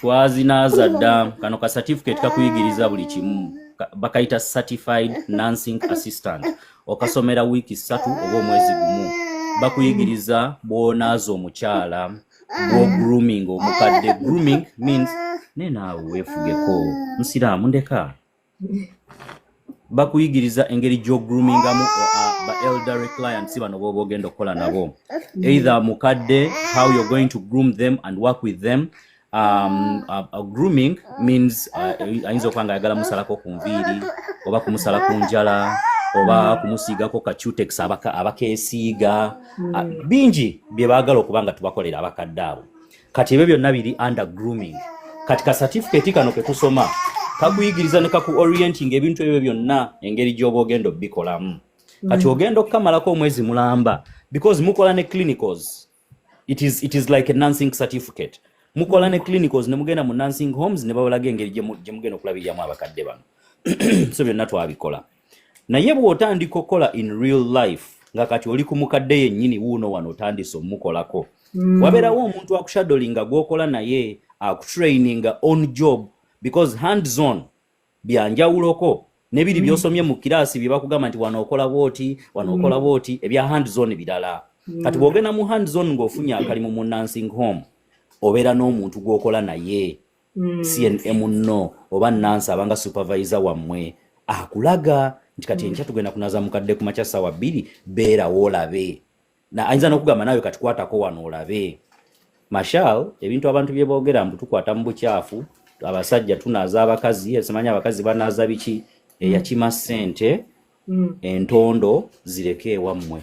Twazinaaza dda kano ka certificate kakuyigiriza buli kimu bakayita certified nursing assistant okasomera wiiki 3 oba omwezi gumu bakuyigiriza bw'onaaza omukyala grooming omukadde. Grooming means neenaawe weefugeko musiraamu ndeka bakuyigiriza engeri gy'ogroomingamu ba elderly clients bano b'oba ogenda okukola nabo, either mukadde how you're going to groom them and work with them. Grooming means ayinza okuba nga ayagala musalako ku nviiri oba kumusala ku njala oba kumusiigako ka cutex abakeesiiga bingi bye baagala okuba nga tubakolera abakadde abo. Kati ebyo byonna biri under grooming. Kati ka certificate kano ke tusoma kakuyigiriza ne kaku orienting ebintu ebyo byonna engeri gy'oba ogenda obbikolamu. Kati ogenda okukamalako omwezi mulamba because mukola ne clinicals. It is like a nursing certificate. Mukola ne clinicals ne mugenda mu nursing homes ne babalaga engeri gye mugenda okulabiriramu abakadde bano. So byonna twabikola. Naye bw'otandika okukola in real life nga kati oli ku mukadde yennyini wuuno wano otandise omukolako. Wabeerawo omuntu akushadolinga gw'okola naye akutraininga on job because hands on byanjawuloko nebiri byosomye mu kiraasi bye bakugamba nti wanookola bwoti ebya hands on birala. Kati bw'ogenda mu hands on ng'ofunye akalimu mu nursing home obeera n'omuntu gw'okola naye CNM nno oba nansi abanga supervisor wammwe akulaga nti kati enkya tugenda kunaaza mukadde ku makya ssaawa 2 beerawo olabe na ayinza n'okugamba naawe kati kwatako wano olabe. Mashal ebintu abantu bye boogera mbu tukwata mu bukyafu abasajja tunaaza abakazi esimanya abakazi banaaza biki eyakima ssente entondo zireke ewammwe.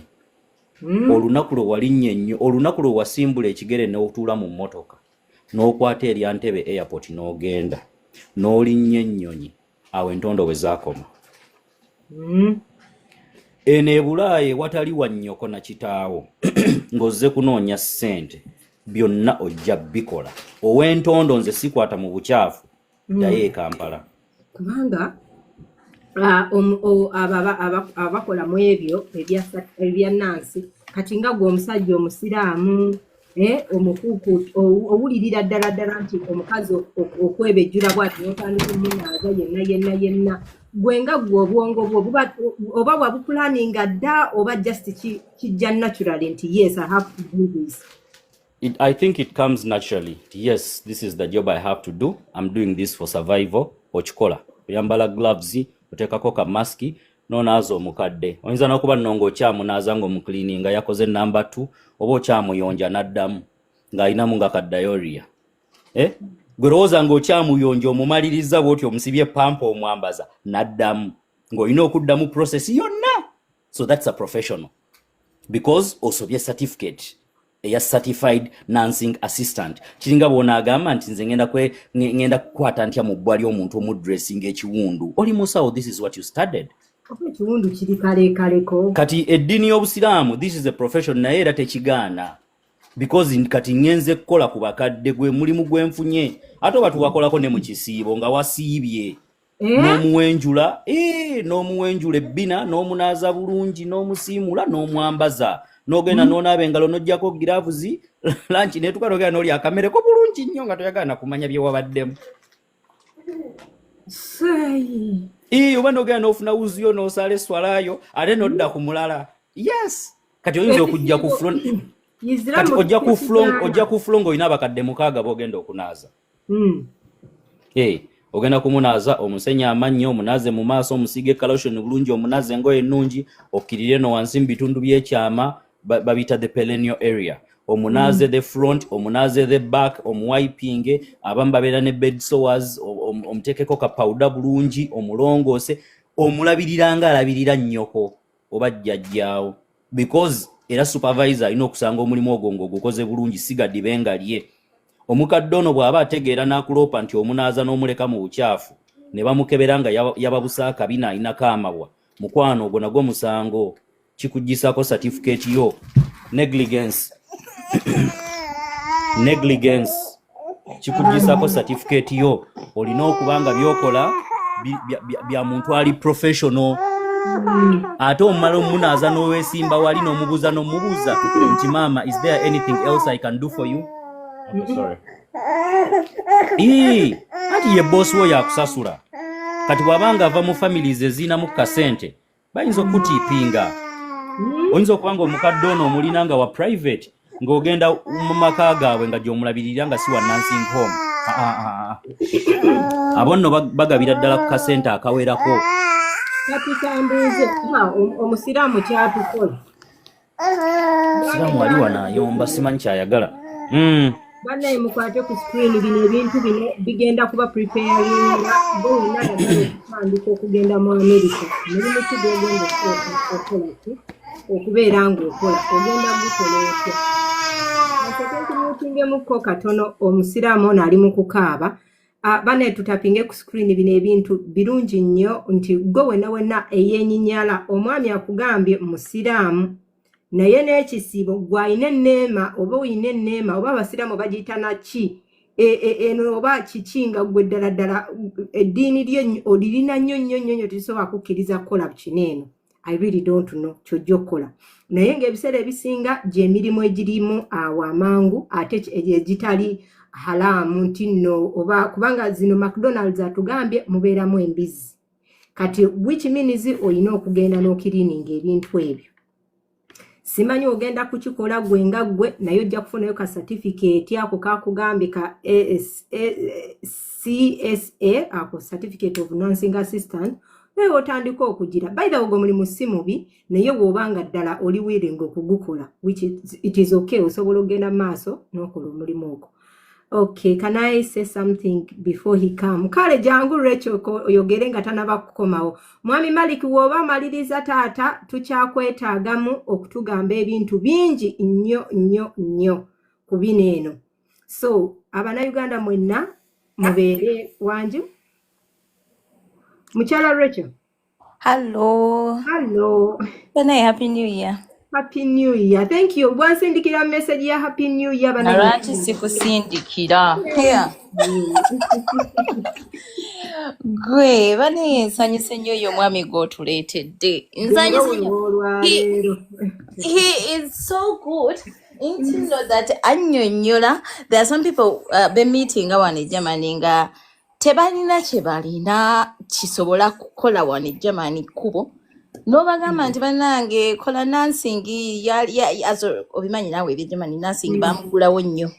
Olunaku lwe walinnye nnyo olunaku lwe wasimbula ekigere n'otuula mu mmotoka n'okwata erya Ntebe airport n'ogenda n'olinnye ennyonyi awo entondo we zaakoma. Eno e Bulaayi watali wa nnyoko na kitaawo ng'ozze kunoonya ssente byonna ojja bikola. Ow'entondo nze sikwata mu bukyafu ddayo e Kampala. Kubanga abakola mu ebyo ebya nansi kati nga gwe omusajja omusiraamu omukuuku owulirira ddala nti omukazi okwebejjula bw'ati n'otandika omunaaza yenna gwe nga gwe obwongo bwo oba wabupulaninga dda oba just kijja naturally nti yes I have to do this. I think it comes naturally. Yes, this is the job I have to do. I'm doing this for survival. Okikola oyambala gloves oteekako ka maski n'onaaza omukadde. Oyinza n'okuba nnongo okyamunaaza ng'omukiliininga yakoze number 2 oba okyamuyonja n'addamu ng'alinamu nga ka diarrhea. Gwe lowooza ng'okyamuyonja omumaliriza bw'oti omusibye pampa omwambaza n'addamu ng'olina okuddamu process yonna. So that's a professional because osobye certificate eya certified nursing assistant. Kiringa bw'onaagamba nti nze ngenda kukwata ntya mu bbwa ly'omuntu omudressing ekiwundu oli musawo. This is what you studied. Ekiwundu kiri kalekaleko. Kati eddiini y'Obusiraamu this is a profession naye era tekigaana because kati ngenze kukola ku bakadde gwe mulimu gwenfunye ate oba tuwakolako ne mu kisiibo nga wasiibye n'omuwenjula n'omuwenjula ebbina n'omunaaza bulungi n'omusiimula n'omwambaza n'ogenda n'onaaba engalo n'oggyako giravuzi lunch ne tukalogera n'oli akamere ko bulungi nnyo nga toyagala na kumanya bye wabaddemu. Oba n'ogenda n'ofuna wuziyo n'osala eswalayo ate n'odda ku mulala. Yes. Kati oyinza okujja ku flow. Kati ojja ku flow ng'olina abakadde 6 b'ogenda okunaaza. Ogenda kumunaaza omusenya amannyo, omunaaze mu maaso, omusiige calotion bulungi, omunaaze engoye ennungi, okkirire no wansi mu bitundu by'ekyama babita the perineal area. Omunaaze the front, omunaaze the back, omuwiping, abamu babeera ne bed sores, omuteekeko ka powder bulungi, omulongoose, omulabirira nga alabirira nnyoko oba jjajjaawo. Because era supervisor alina okusanga omulimu ogwo ng'ogukoze bulungi sigadde bengalye. Omukadde ono bw'aba ategeera n'akuloopa nti omunaaza n'omuleka mu bukyafu ne bamukebera nga yababusa akabina alinako amabwa, mukwano ogwo nagwo musango, kikuggisako certificate yo. Negligence kikuggisako certificate yo. Olina okuba nga byokola bya muntu ali professional. Ate omumala omunaaza n'oweesimba wali n'omubuuza nti maama, is there anything else I can do for you? Okay, sorry. Ati ye boss wo yakusasula. Kati bwabanga ava mu families ezinamu kasente bayinza okutiipinga. Oyinza okubanga omukadde ono omulina nga wa private ng'ogenda mu maka gaabwe nga gy'omulabirira nga si wa nursing home. Abo nno bagabira ddala ku kasente akawerako. Kati kambuuze omusiraamu kyatukola. Omusiraamu wali wanayomba simanyi kyayagala. Bannaye mukwate ku screen bino ebintu bino bigenda kuba preparing bona okutandika okugenda mu America. Mulimu kigenda okukola okubeera ng'okola ogenda gukola otya. Mutingemu katono omusiraamu ono ali mu kukaaba. Bannaye tutapinge ku screen bino ebintu birungi nnyo nti gwe wenna eyeenyinyala omwami akugambye musiraamu naye n'ekisibo gw'alina enneema oba oyina enneema oba abasiraamu bagiyita naki eno oba kiki nga ggwe ddala eddiini lyo olirina nnyo tekisobola kukkiriza kukola kino eno. I really don't know ky'ojja okukola. Naye ng'ebiseera ebisinga gy'emirimu egirimu awo amangu ate egitali halaamu nti nno oba kubanga zino McDonald's atugambye mubeeramu embizi. Kati which means olina okugenda n'okiriininga ebintu ebyo. Simanyi ogenda kukikola gwe nga gwe naye ojja kufunayo ka certificate ako kakugambye ka CSA ako certificate of nursing assistant naye otandika okugira. By the way omulimu si mubi naye bw'obanga ddala oli willing okugukola which it is okay osobola ogenda maaso n'okola omulimu ogwo. Okay, can I say something before he come? Kale jangu Rachel oyogere nga tanaba kukomawo. Mwami Malik woba maliriza taata tukyakwetaagamu okutugamba ebintu bingi nnyo ku bino eno. So, Abannayuganda mwenna mubeere wanju. Mukyala Rachel. Hello. Happy New Year. Happy New Year. Thank you. Bwansindikira message ya Happy New Year bana. Alright, sikusindikira. Here. Gwe bane nsanyuse nnyo yo mwami gwotuleetedde. Nsanyuse nnyo. He is so good. To know that annyonnyola there are some people been meeting wano Germany nga tebalina kyebalina kisobola kukola wano Germany kubo. No bagamba nti bannange kola nursing azo obimanyi naawe eby'Germany nursing bamugulawo nnyo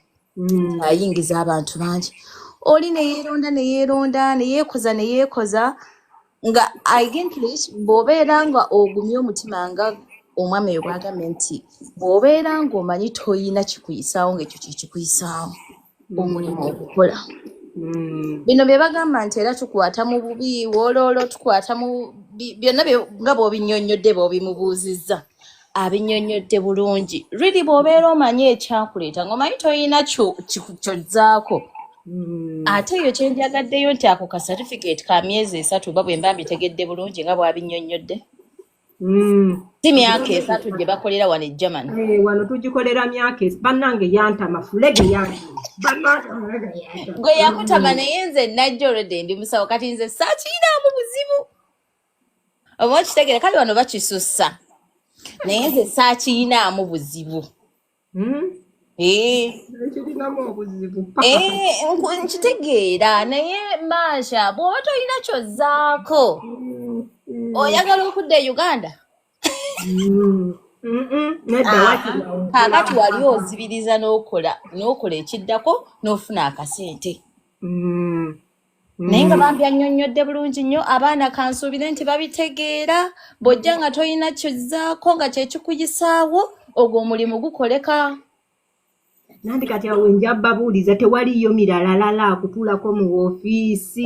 ayingiza abantu bangi oli neyeekoza nga igentlich bw'obeera nga ogumye omutima nga omwami oyo bwagambye nti bw'obeera ng'omanyi toyina kikuyisaawo ng'ekyo kikuyisaawo omulimu okukola. Bino bye bagamba nti era tukwata mu bubi woloolo tukwata mu byonna nga bw'obinnyonnyodde bw'obimubuuzizza abinnyonnyodde bulungi. Really bw'obeera omanyi ekyakuleeta ng'omanyi toyina kyozzaako ate eyo kye njagaddeyo nti ako ka certificate ka myezi 3 ba bwe mba mbitegedde bulungi nga bw'abinnyonnyodde. Si myaka 3 gye bakolera wano e Germany. Wano tugikolera myaka bannange yantama fulege gwe yakutama naye nze najja olwedde ndi musawo kati nze saakiinaamu buzibu oba okitegeera kale wano bakisussa naye nze saakiinaamu buzibu. Ekirinamu obuzibu nkitegeera naye Masha bw'oba tolina kyozzaako oyagala okudda e Uganda kaakati wali ozibiriza n'okola ekiddako n'ofuna akasente naye nga bambi annyonnyodde bulungi nnyo abaana kansuubire nti babitegeera bw'ojja nga tolina kyozzaako nga kyekikuyisaawo ogwo omulimu gukoleka nandi kati awo nja babuuliza tewaliyo miralalala akutuulako mu woofiisi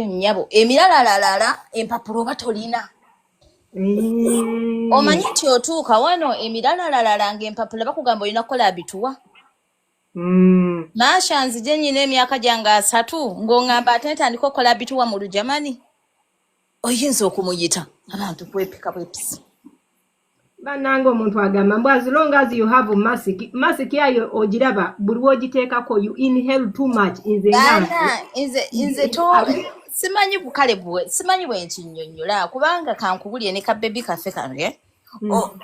nnyabo emiralalala empapula oba tolina omanyi nti otuuka wano emiralalala ng'empapula bakugamba olina kukola abituwa Masha nzije nnyina emyaka gyange 3 ng'oŋŋamba ate ntandika okukola abituwa mu Lujamani oyinza okumuyita abantu bwepika bwepisi bannange omuntu agamba mbu as long as you have mask yayo ogiraba buli wogiteekako you inhale too much nze simanyi bukale simanyi bwenkinnyonnyola kubanga kankubulye ne kabebi kaffe kange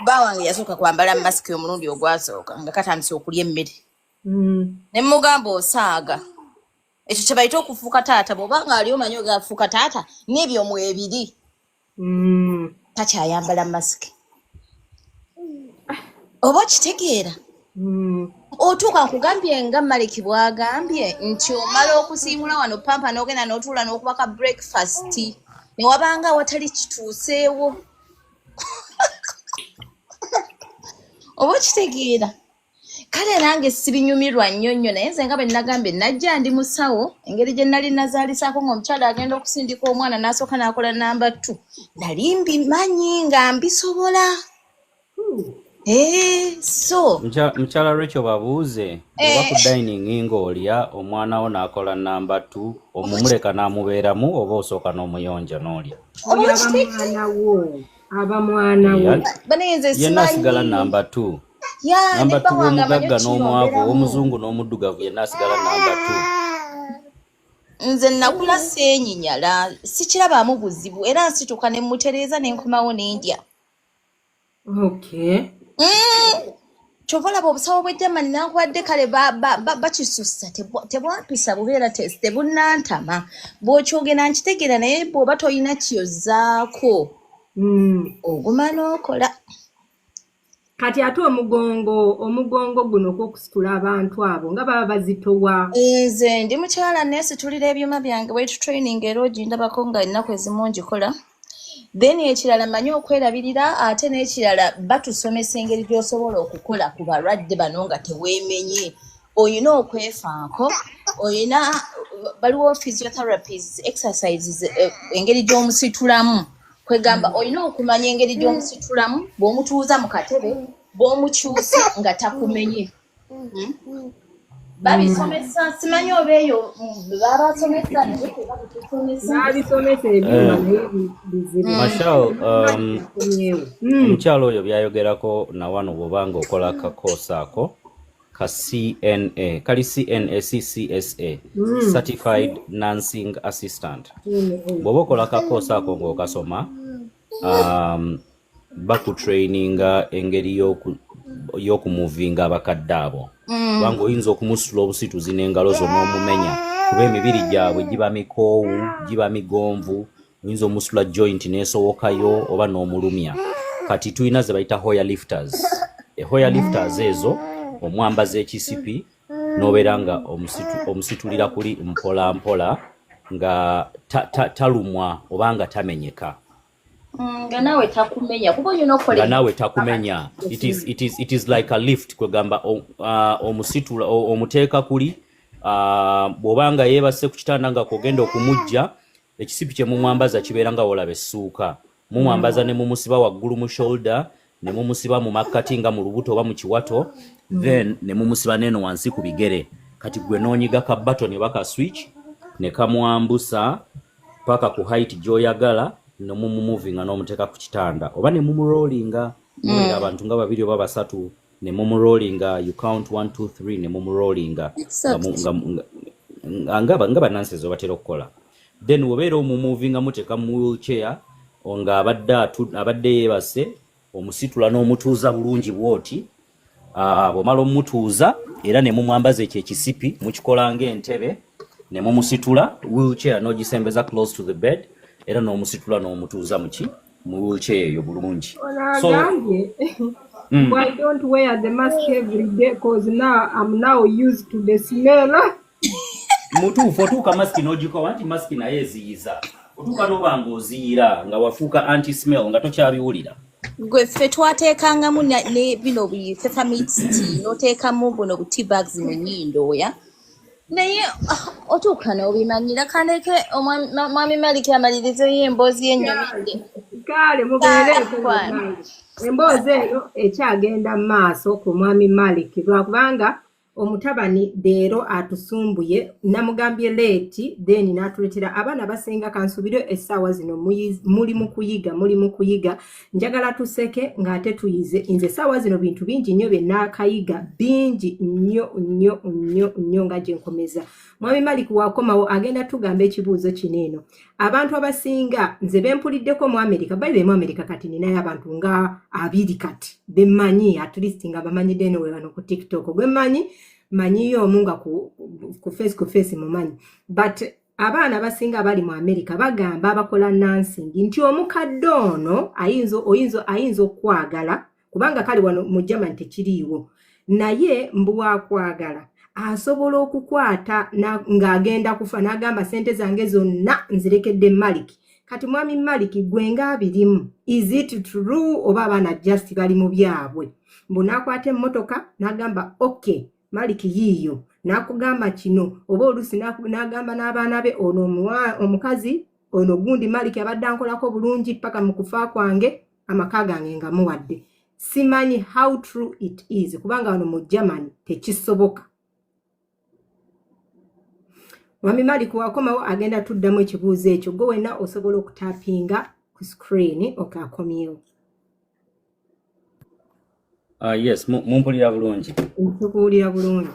bba wange yasooka kwambala masiki omulundi ogwasooka nga katandise okulya emmere ne mugamba osaaga ekyo kye bayita okufuuka taata bw'obanga ali omanyi ogafuuka taata n'ebyo mwebiri takyayambala masiki oba okitegeera otuuka nkugambye nga Maliki bw'agambye nti omala okusiimula wano pampa n'ogenda n'otuula n'okubaka breakfast ne wabanga watali kituuseewo oba okitegeera kale nange sibinyumirwa nnyo naye nze nga bwe nagambye najja ndi musawo engeri gye nali nazaalisaako ng'omukyala agenda okusindika omwana n'asooka n'akola namba 2 nali mbimanyi nga mbisobola so mukyala Rachel babuuze oba ku dining ng'olya omwana wo n'akola namba 2 omumuleka n'amubeeramu oba osooka n'omuyonja n'olya abamwana wo yenna asigala namba 2 namba 2 omugagga n'omwavu omuzungu n'omuddugavu yenna asigala namba 2 nze nakula seenyinyala sikirabamu buzibu era nsituka ne mutereeza n'enkomawo n'endya kyova olaba obusawo bw'eddamani nankwadde kale bakisussa tebwampisa bubeera tebunnantama bw'okyogera nkitegeera naye bw'oba tolina kyozzaako oguma n'okola kati ate omugongo guno gw'okusitula abantu abo nga baba bazitowa nze ndi mukyala neesitulira ebyuma byange weight training era ogindabako nga ennaku ezimu ngikola then ekirala manyi okwerabirira ate n'ekirala batusomesa engeri gy'osobola okukola ku balwadde bano nga teweemenye oyina okwefaako oyina baliwo physiotherapies exercises engeri gy'omusitulamu kwegamba oyina okumanya engeri gy'omusitulamu bw'omutuuza mu katebe bw'omukyusa nga takumenye babisomesa simanyi oba eyo babasomesa Mashal omukyalo oyo byayogerako na wano bw'obanga okola kakoosa ako ka CNA kali CNA Certified Nursing Assistant bw'oba okola kakoosa ako ng'okasoma bakutraininga engeri y'okumuvinga abakadde abo kubanga oyinza okumusitula obusituzi n'engalo zo n'omumenya kuba emibiri gyabwe giba mikoowu giba migonvu oyinza omusitula joint n'esowokayo oba n'omulumya kati tulina ze bayita Hoya lifters Hoya lifters ezo omwambaza ekisipi n'obeera nga omusitulira kuli mpola mpola nga talumwa oba nga tamenyeka nga nawe takumenya kuba oyina okukola nawe takumenya it is like a lift kwegamba omusitula omuteeka kuli bw'obanga yeebase ku kitanda nga kogenda okumujja ekisipi kye mumwambaza kibeera nga wolaba essuuka mumwambaza ne mumusiba waggulu mu shoulder ne mumusiba mu makkati nga mu lubuto oba mu kiwato then ne mumusiba neno wansi ku bigere kati gwe noonyiga ka button oba ka switch ne kamwambusa paka ku height gy'oyagala no mumuvinga n'omuteeka ku kitanda oba ne mumurollinga mubeera abantu nga babiri oba basatu ne mumurollinga you count 1 2 3 ne mumurollinga nga bannansi batera okukola then wobeera omumuvinga muteeka mu wheelchair nga abadde yeebase omusitula n'omutuuza bulungi bwoti bw'omala omutuuza era ne mumwambaza ekyo ekisipi mukikola ng'entebe ne mumusitula wheelchair n'ogisembeza close to the bed era n'omusitula n'omutuuza mu wheelchair eyo bulungi. Agambye, why don't wear the mask every day because now I'm now used to the smell. Mutuufu otuuka masiki n'ogikowa nti masiki naye eziyiza otuuka n'oba ng'oziyiira nga wafuuka anti-smell nga tokyabiwulira. Gwe ffe twateekangamu ne bino peppermint tea n'oteekamu buno bu tea bags mu nnyindo oya naye otuuka n'obimanyira kaleke mwami Maliki amalirizeyo emboozi y'ennyumidde. Kale mubeereko emboozi eyo ekyagenda mu maaso ku mwami Maliki lwakubanga omutabani leero atusumbuye namugambye leeti then n'atuleetera abaana basinga kansubire essaawa zino muli mu kuyiga njagala tuseke ng'ate tuyize nze essaawa zino bintu bingi nnyo bye naakayiga bingi nnyo nga gye nkomeza. Mwami Maliki waakomawo agenda tugamba ekibuuzo kino eno abantu abasinga nze bempuliddeko mu Amerika bayibe mu Amerika kati ninayo abantu nga 2 kati bemmanyi at least nga bamanyidde eno we bano ku TikTok gwe manyiyo omu nga ku face mumanyi but abaana abasinga bali mu Amerika bagamba abakola nansing nti omukadde ono ayinza okwagala kubanga kale wano mu Germany tekiriiwo naye mbu wakwagala asobola okukwata ng'agenda kufa n'agamba sente zange zonna nzirekedde Maliki. Kati mwami Maliki gwe ng'abirimu is it true oba abaana just bali mu byabwe mbu n'akwata emmotoka n'agamba okay Maliki yiiyo n'akugamba kino oba oluusi n'agamba n'abaana be ono omukazi ono gundi Maliki abadde ankolako bulungi paka mu kufa kwange amaka gange nga muwadde. Simanyi how true it is kubanga wano mu Germany tekisoboka. Mwami Maliki wakomawo agenda tuddamu ekibuuzo ekyo gwe wenna osobola okutapinga ku screen okakomyewo. Yes, mumpulira bulungi. Ntukuwulira bulungi.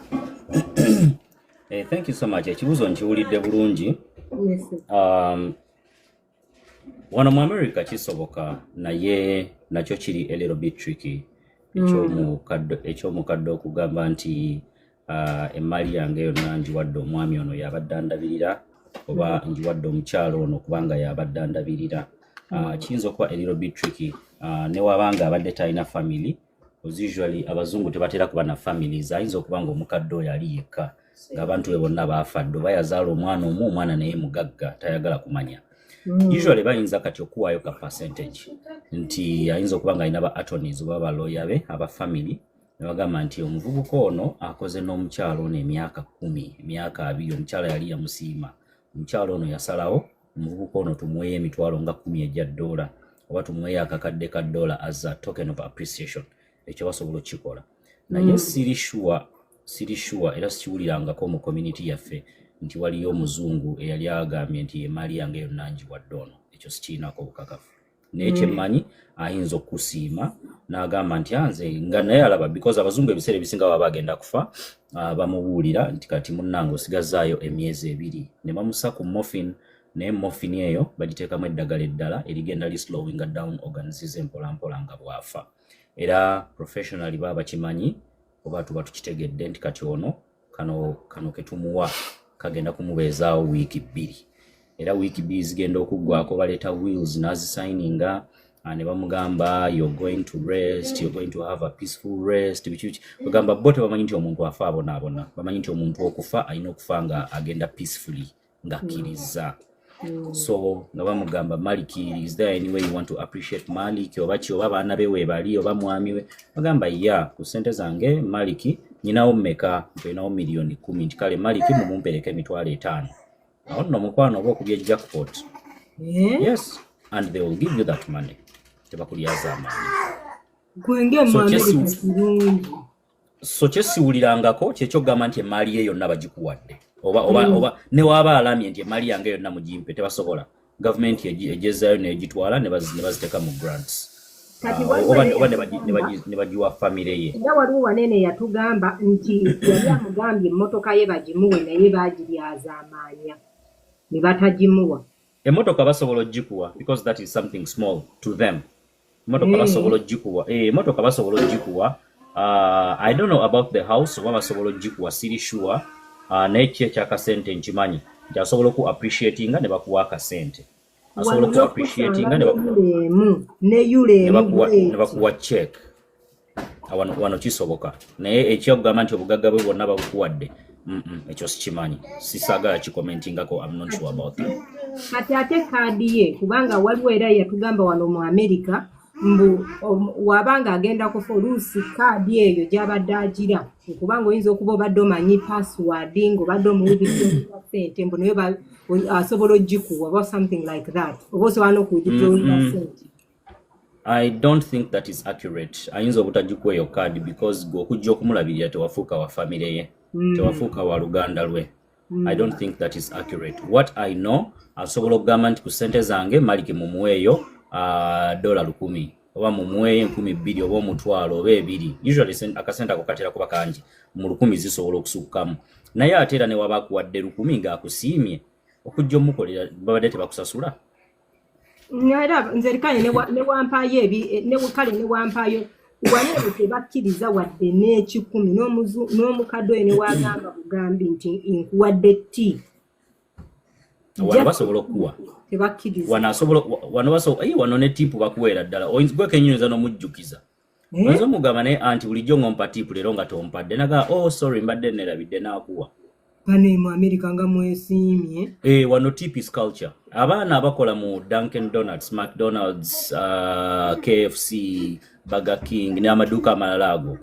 Thank you so much. Ekibuuzo nkiwulidde bulungi. Yes. Wano mu America kisoboka naye nakyo kiri a little bit tricky. Ekyomukadde okugamba nti emmali yange yonna njiwadde omwami ono yabadde andabirira oba njiwadde omukyalo ono kubanga yabadde andabirira. Kiyinza okuba a little bit tricky ne wabanga abadde talina family. Usually abazungu tebatera kuba na families ayinza okuba nga omukadde oyo ali yekka ng'abantu be bonna baafadde oba yazaala omwana naye mugagga tayagala kumanya. Usually bayinza kati okuwaayo ka percentage nti ayinza okuba nga alina ba attorneys oba balooya be aba family ne bagamba nti omuvubuka ono akoze n'omukyalo ono emyaka 10 emyaka 2 omukyala yali yamusiima omukyalo ono yasalawo omuvubuka ono tumuweeyo emitwalo nga 10 $10 oba tumuweeyo akakadde ka $1 as a token of appreciation. Ekyo basobola okukikola naye siri sure era sikiwulirangako mu community yaffe nti waliyo omuzungu eyali agambye nti emaali yange yonna njiwadde ono. Ekyo sikirinako obukakafu naye kyemmanyi ayinza okusiima n'agamba nti anze nga naye alaba because abazungu ebiseera ebisinga baba bagenda kufa bamubuulira nti kati munnange osigazaayo emyezi 2 ne bamusa ku morphine naye morphine eyo bagiteekamu eddagala eddala erigenda lislowing down organs mpolampola nga bwafa. Era professionally baba bakimanyi oba tuba tukitegedde nti kati ono kano ketumuwa kagenda kumubeezaawo wiiki 2 era wiiki 2 zigenda okuggwako baleeta wills n'azisigninga ne bamugamba you're going to rest, you're going to have a peaceful rest bagamba bo tebamanyi nti omuntu afa abonaabona bamanyi nti omuntu okufa alina okufa nga agenda peacefully ng'akkiriza. So nga bamugamba Maliki, is there any way you want to appreciate Maliki oba baana be weebali oba mwami we bagamba ku sente zange Maliki nyinawo mmeka mpinawo miliyoni 10 nti kale Maliki mumumpereke emitwalo 5 awo nno mukwano oba okubya jackpot. Yes, and they will give you that money. Tebakulyaza amaanyi gwenge mu Amerika. So kyesiwulirangako kyekyoggamba nti emaali ye yonna bagikuwadde oba ne waba alamye nti emaali yange yonna mugimpe tebasobola. Government ejezaayo negitwala ne baziteeka mu grants oba ne bagiwa famire ye. Era waliwo wanene yatugamba nti yali amugambye emmotoka ye bagimuwe naye baagiryaza amaanya ne batagimuwa. Emmotoka basobola ogikuwa because that is something small to them. Emmotoka basobola ogikuwa I don't know about the house oba basobola ogikuwa siri sure naye ki ekyakasente nkimanyi nti asobola oku appreciatinga ne bakuwa akasente asobola oku appreciatinga ne bakuwa check wano kisoboka naye ekyokugamba nti obugagga bwe bwonna babukuwadde ekyo sikimanyi sisaagala kikomentingako I'm not sure about that. Kati ate kaadi ye kubanga waliwo era yatugamba wano mu America mbu wabanga agenda ku oluusi kaadi eyo gy'abadde agira kubanga oyinza okuba obadde omanyi password ng'obadde omuwubidde sente mbu naye asobola ogikuwa oba something like that oba osobola n'okugitwalira sente. I don't think that is accurate. Ayinza obutagikuwa eyo kaadi because okujja okumulabirira tewafuuka wa family ye tewafuuka wa luganda lwe. I don't think that is accurate. What I know, asobola okugamba nti ku ssente zange Maliki mumuweeyo $100 oba mumuweeyo 2,000 oba 1,000 oba 2. Usually akasente ako katera kuba kangi mu 1,000 zisobola okusukkamu naye ate era ne waba akuwadde 1,000 ng'akusiimye okujja omukolera babadde tebakusasula. Era nze kale ne wampaayo ne wampaayo wano tebakkiriza wadde n'ekikumi n'omukadde ne wagamba bugambi nti nkuwadde tti. Wano basobola okuwa Tebakkiriza. Wano ne tipu bakuweera ddala gwe kenyinza n'omujjukiza. Oyinza omugamba naye anti bulijjo ng'ompa tipu leero nga tompadde naga sorry mbadde nerabidde n'akuwa. Bano mu America nga mwesiimye. Wano tip is culture. Abaana abakola mu Dunkin Donuts, McDonald's, KFC, Burger King n'amaduuka amalala ago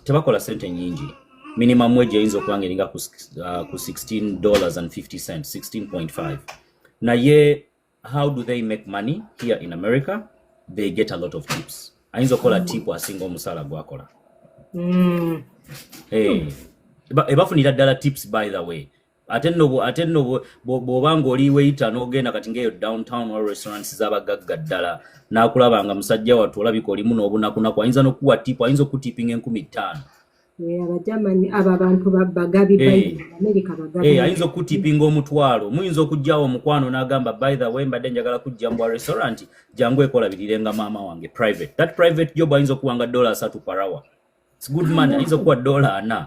tebakola sente nyingi. Minimum wage eyinza okuba ng'eringa ku $16.50, 16.5. Naye how do they make money here in America? They get a lot of tips. Ayinza okukola tip asinga omusaala gwakola. Ebafunira ddala tips by the way. Ate nno bw'obanga oli waiter n'ogenda kati ng'eyo downtown or restaurants z'abagagga ddala n'akulabanga musajja wattu olabika olimu n'obunakunaku ayinza n'okuwa tip ayinza okutipinga 5,000. Abajamani abo abantu bagabi by America bagabi. Ayinza okutipinga 1,000 muyinza okujjawo omukwano n'agamba by the way mbadde njagala kujja mu restaurant jangu ekolabirirenga maama wange private. That private job ayinza okuwanga $3 per hour. It's good money. Ayinza okuwa $4.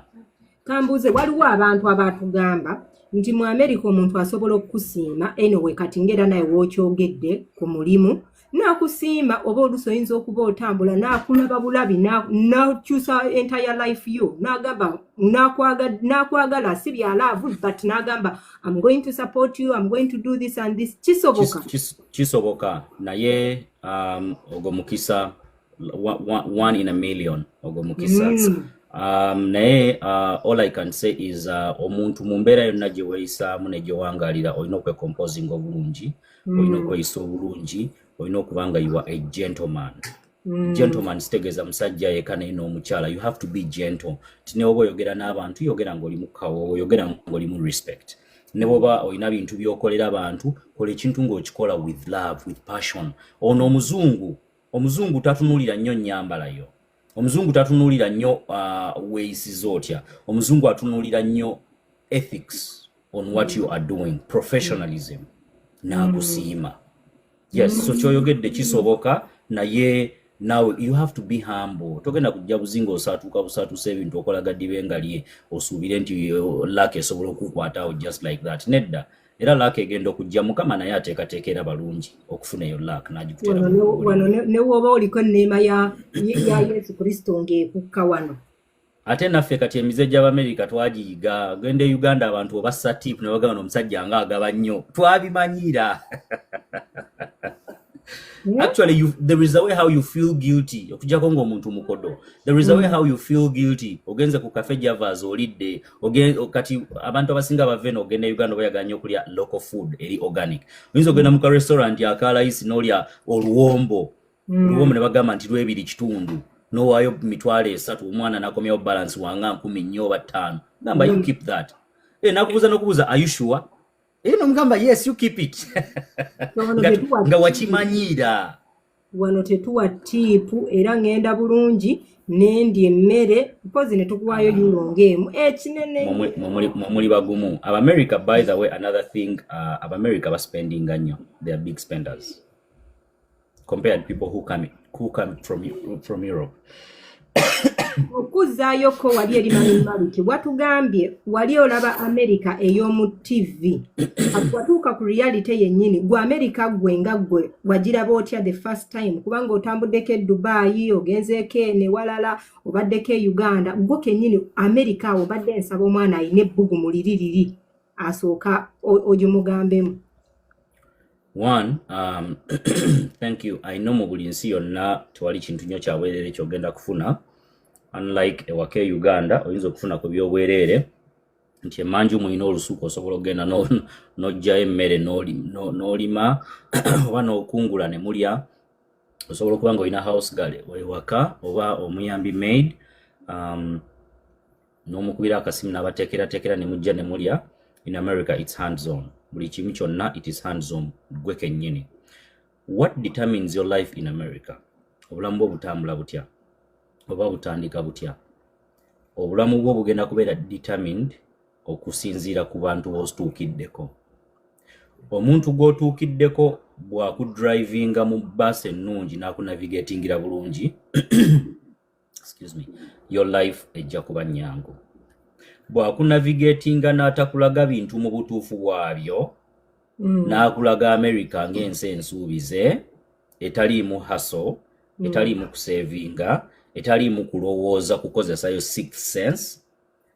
Kambuze waliwo abantu abatugamba nti mu America omuntu asobola okusiima anyway kati ngera naye wookyogedde ku mulimu n'akusiima oba oluusi oyinza okuba otambula n'akulaba bulabi n'akyusa entire life yo n'agamba n'akwagala si bya love but n'agamba I'm going to support you, I'm going to do this and this. Kisoboka naye ogwo mukisa 1 in a million ogwo mukisa. Naye all I can say is omuntu mu mbeera yonna gye weeyisaamu ne gye wangalira olina okwecomposing obulungi olina okweyisa obulungi olina okuba nga you are a gentleman. Gentleman sitegeeza musajja yekka naye n'omukyala. You have to be gentle. Tine oba oyogera n'abantu yogera ng'olimu kawo yogera ng'olimu respect. Ne bwoba olina bintu by'okolera abantu kola ekintu ng'okikola with love, with passion. Ono omuzungu tatunuulira nnyo nnyambalayo. Omuzungu tatunuulira nnyo weeyisiza otya. Omuzungu atunuulira nnyo ethics on what you are doing, professionalism n'akusiima. Yes, so kyoyogedde kisoboka naye now you have to be humble. Togenda kujja buzinga osaatuuka busaatuusa ebintu okolaga ddibe ngalye osuubire nti luck esobola okukwatawo just like that. Nedda. Era luck egenda okujja Mukama naye ateekateekera balungi okufuna eyo luck n'agikutera. Wano ne woba oliko enneema ya Yesu Kristo ng'ekukka wano. Ate naffe kati emize gy'Abamerika twagiyiga. Genda e Uganda abantu obassa tip ne bagamba omusajja nga agaba nnyo. Twabimanyira. Actually, there is a way how you feel guilty. Okujjako ng'omuntu mukodo. There is a way how you feel guilty. Ogenze ku cafe Javas olidde. Kati abantu abasinga baveno ogenda Uganda bayagala nnyo okulya local food eri organic. Oyinza ogenda mu ka restaurant akalayisi n'olya oluwombo. Oluwombo ne bagamba nti lwebiri kitundu. N'owaayo $3 omwana n'akomyawo balance wanga 10 oba 5. Gamba you keep that. Nakubuuza are you sure? Nomugamba yes you keep it. Nga wakimanyira. Wano tetuwa tipu era ngenda bulungi nendi emmere mpozi ne tukuwaayo yulongeemu ekinene muli bagumu. America by the way another thing America baspending nnyo. They are big spenders compared to people who come from Europe. okuzaayo ko wali eri Maliki watugambye wali olaba America ey'omu TV watuuka ku reality yennyini gwe America gwe nga gwe wagiraba otya the first time kubanga otambuddeko e Dubai ogenzeeko ne walala obaddeko e Uganda gwe kennyini America awo obadde ensaba omwana ayina ebbugu mu liririri asooka ogimugambemu. One, thank you. I know mu buli nsi yonna tewali kintu nnyo kyabwerere kyogenda kufuna. Unlike ewaka e Uganda, oyinza okufuna ku byobwerere nti emanju muyina olusuku osobola okgenda n'oggyayo emmere n'olima oba n'okungula ne mulya. Osobola okuba nga olina house girl ewaka oba omuyambi maid n'omukubira akasimu n'abateekerateekera ne mujja ne mulya. In America, it's hands-on. Buli kimu kyonna it is hands-on. Gwe kennyini. What determines your life in America? Obulamu bwo butambula butya? Oba butandika butya? Obulamu bwo bugenda kubeera determined okusinziira ku bantu b'otuukiddeko. Omuntu gw'otuukiddeko bw'akudrivinga mu bus ennungi n'akunavigatingira bulungi, excuse me, your life ejja kuba nnyangu. Bw'akunavigatinga n'atakulaga bintu mu butuufu bwabyo, n'akulaga America ng'ensi ensuubize, etaliimu hustle, etaliimu kusevinga, etaliimu kulowooza kukozesayo sixth sense,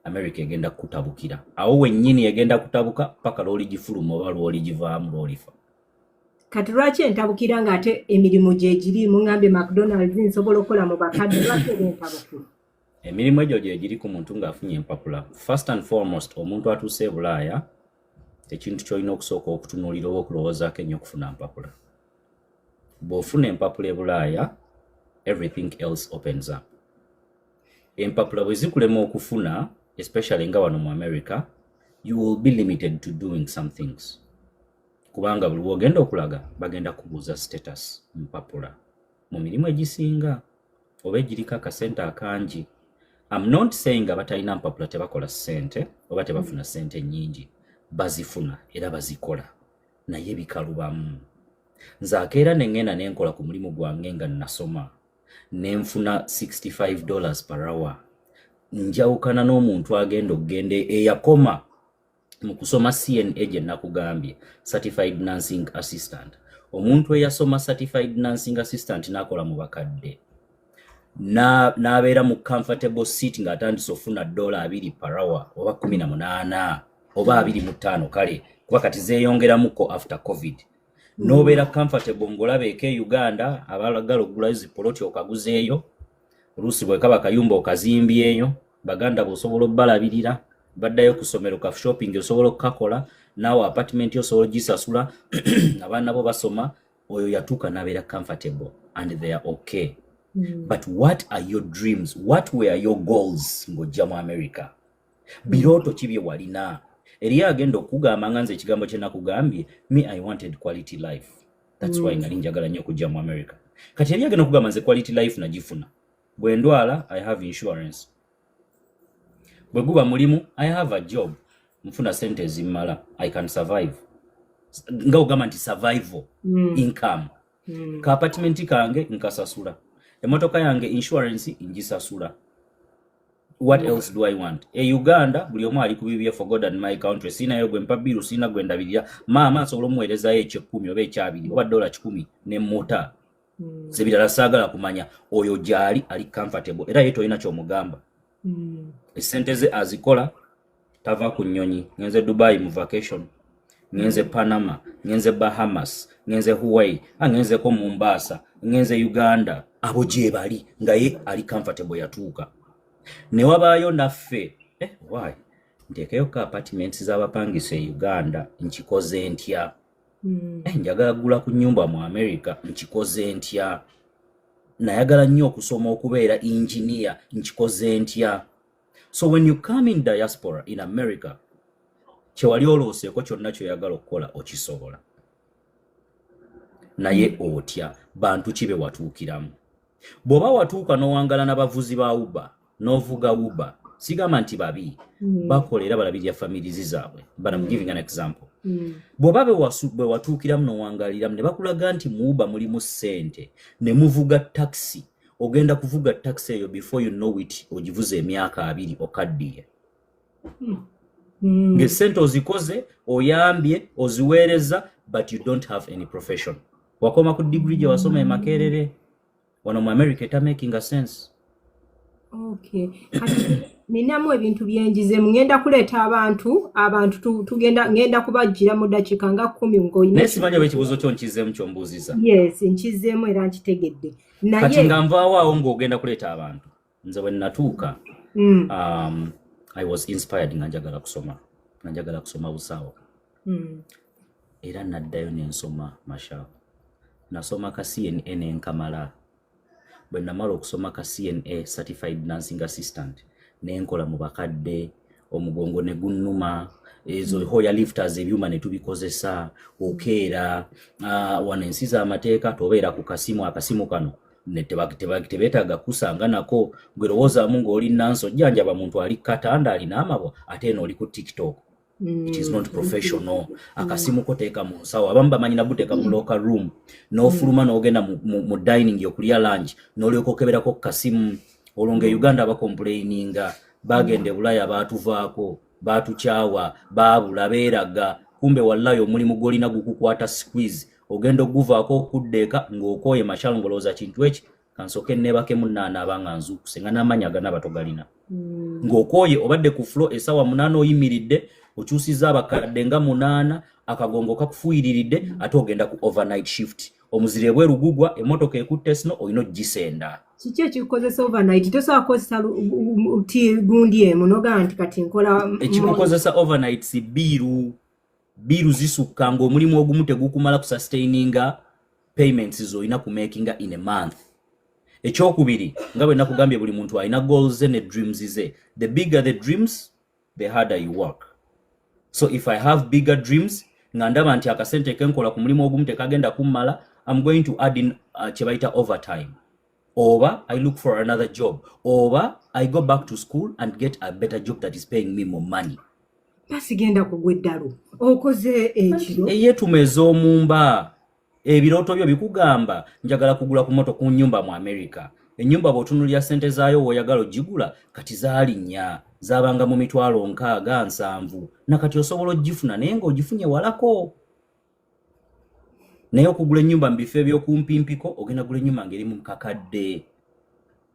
America egenda kutabukira. Awo wennyini egenda kutabuka paka lw'oligifuluma oba lw'oligivaamu lw'olifa. Kati lwaki entabukira ng'ate emirimu gye girimu ng'ambe McDonald's nsobola okukola mu bakadde lwaki entabukira? Emirimu egyo gye giri ku muntu ng'afunye empapula. First and foremost, omuntu atuuse e Bulaaya, ekintu ky'olina okusooka okutunuulira oba okulowoozaako ennyo okufuna mpapula. Bw'ofuna empapula e Bulaaya, everything else opens up. Empapula bwe zikulema okufuna, especially nga wano mu America, you will be limited to doing some things. Kubanga buli lw'ogenda okulaga, bagenda kubuuza status mpapula. Mu mirimu egisinga, oba egiriko akasente akangi. I'm not saying abatalina mpapula tebakola ssente oba tebafuna ssente nnyingi. Bazifuna era bazikola. Naye bikalubamu. Nze akeera ne ngenda ne nkola ku mulimu gwange nga nasoma. Ne nfuna $65 per hour. Njawukana n'omuntu agenda okugenda eyakoma mu kusoma CNA gye nakugambye, Certified Nursing Assistant. Omuntu eyasoma Certified Nursing Assistant n'akola mu bakadde. N'abeera mu comfortable seat ng'atandise ofuna $2 per hour oba 18 oba 25 kale kuba kati zeeyongeramuko after COVID. N'obeera comfortable ng'olabeeko e Uganda abalagala okugulayo zipoloti okaguzeeyo, oluusi bwekaba kayumba okazimbyeyo, baganda bw'osobola obbalabirira, baddayo ku ssomero ka shopping osobola okukakola, naawe apartment osobola gisasula, abaana bo basoma, oyo yatuuka n'abeera comfortable and they are okay. But what are your dreams? What were your goals ng'ojja mu America? Birooto ki bye walina? Eriyo agenda okugamba nga nze ekigambo kye nakugambye, me I wanted quality life. That's why nali njagala nnyo okujja mu America. Kati eriyo agenda okugamba nze quality life nagifuna. Bwe ndwala, I have insurance. Bwe guba mulimu, I have a job. Mfuna sente ezimmala. I can survive. Nga ogamba nti survival, income. Ka apartment kange nkasasula. Emotoka yange insurance ngisasula. What else do I want? E Uganda, buli omu ali kubibye for God and my country. Sina yo gwe mpabiru, sina gwe ndabirira. Maama asobola omuweerezayo $10 oba $2 oba $10 ne mota. Zebirala saagala kumanya. Oyo gyali ali comfortable. Era ye toyina ky'omugamba. Esente ze azikola tava ku nnyonyi. Ngenze Dubai mu vacation. Ngenze Panama. Ngenze Bahamas. Ngenze Hawaii. Ngenze ko Mombasa. Ngenze Uganda. Abo gye bali nga ye ali comfortable yatuuka. Ne wabaayo naffe why nteekayo ka apartments z'abapangisa e Uganda nkikoze ntya njagala kugula ku nnyumba mu America nkikoze ntya nayagala nnyo okusoma okubeera engineer nkikoze ntya. So when you come in diaspora in America kyewali olooseeko kyonna kyoyagala okukola okisobola naye otya bantu kibe watuukiramu. Bw'oba watuuka n'owangala n'abavuzi ba Uber n'ovuga Uber, sigamba nti babi, bakolera balabirira families zaabwe. But I'm giving an example. Bw'oba bwe watuukiramu n'owangaliramu ne bakulaga nti mu Uber mulimu ssente, ne muvuga taxi, ogenda kuvuga taxi eyo before you know it ogivuze emyaka 2 okaddiye. Ng'essente ozikoze oyambye oziweereza but you don't have any profession. Wakoma ku degree gye wasoma emakerere wano mu America eta making a sense. Okay. Ninamu ebintu byenjize ngenda kuleeta abantu tugenda ngenda kubajjira mu dakiika nga 10 ng'oyina. Nesimanyi ekibuzo kyo nkizeemu kyombuuziza. Yes, nkizeemu era nkitegedde. Naye Kati nga nvaawo awo ng'ogenda kuleeta abantu. Nze bwe natuuka I was inspired nga njagala kusoma busaawo. Era naddayo nensoma Mashaw. Nasoma ka CNA nenkamala. Bwe namala okusoma ka CNA Certified Nursing Assistant nenkola mu bakadde omugongo ne gunnuma ezo hoya lifters ebyuma ne tubikozesa okeera wano ensi z'amateeka tobeera ku akasimu kano ne tebetaaga kusanga nako gwe lowoozamu ng'oli nanso jjanjaba muntu ali katanda alina amabwa ate eno oli ku TikTok. It is not professional. Akasimu ko teeka mu nsawo abamu bamanyi nabuteeka mu local room n'ofuluma n'ogenda mu dining okulya lunch n'olyoka okeberako ku kasimu. Olonge Uganda bakomplaininga bagende Bulaya baatuvaako baatucaawa baabula beeraga kumbe wallahi omulimu gw'olina gukukwata squeeze ogenda oguvaako okuddeeka ng'okooye Mashaw ngolooza kintu eki kansoke neebake munnaana abanga nzuukuse nga n'amanya gana batogalina. Ng'okooye obadde ku floor essaawa 8 oyimiridde okyusizza abakadde nga 8 akagongo kakufuuyiriridde ate ogenda ku overnight shift. Omuzire bwe rugugwa emotoka ekutte sino olina ogisenda. Kiki ekikukozesa overnight? Tosobola kukozesa gundi emu nogaa nti kati nkola. Ekikukozesa overnight si biiru zisukka ng'omulimu ogumu tegukumala kusustaininga payments z'olina ku makinga in a month. Ekyokubiri nga bwe nakugambye buli muntu alina goals ne dreams ze. The bigger the dreams, the harder you work. So if I have bigger dreams nga ndaba nti akasente kenkola ku mulimu ogumu tekagenda kummala, I'm going to add in kyebayita overtime. Oba I look for another job. Oba I go back to school and get a better job that is paying me more money. Basigenda kugwa eddalu. Okoze ekiro. Eyetumeza omumba. Ebirooto byo bikugamba njagala kugula ku moto ku nyumba mu America. Ennyumba bw'otunulira ssente zaayo w'oyagala ogigula kati zaalinnya. Zabanga mu 6,700 nakati osobola ogifuna naye ng'ogifunye walako. Naye okugula ennyumba mu bifo eby'okumpimpiko ogenda gula ennyumba ng'erimu mu kakadde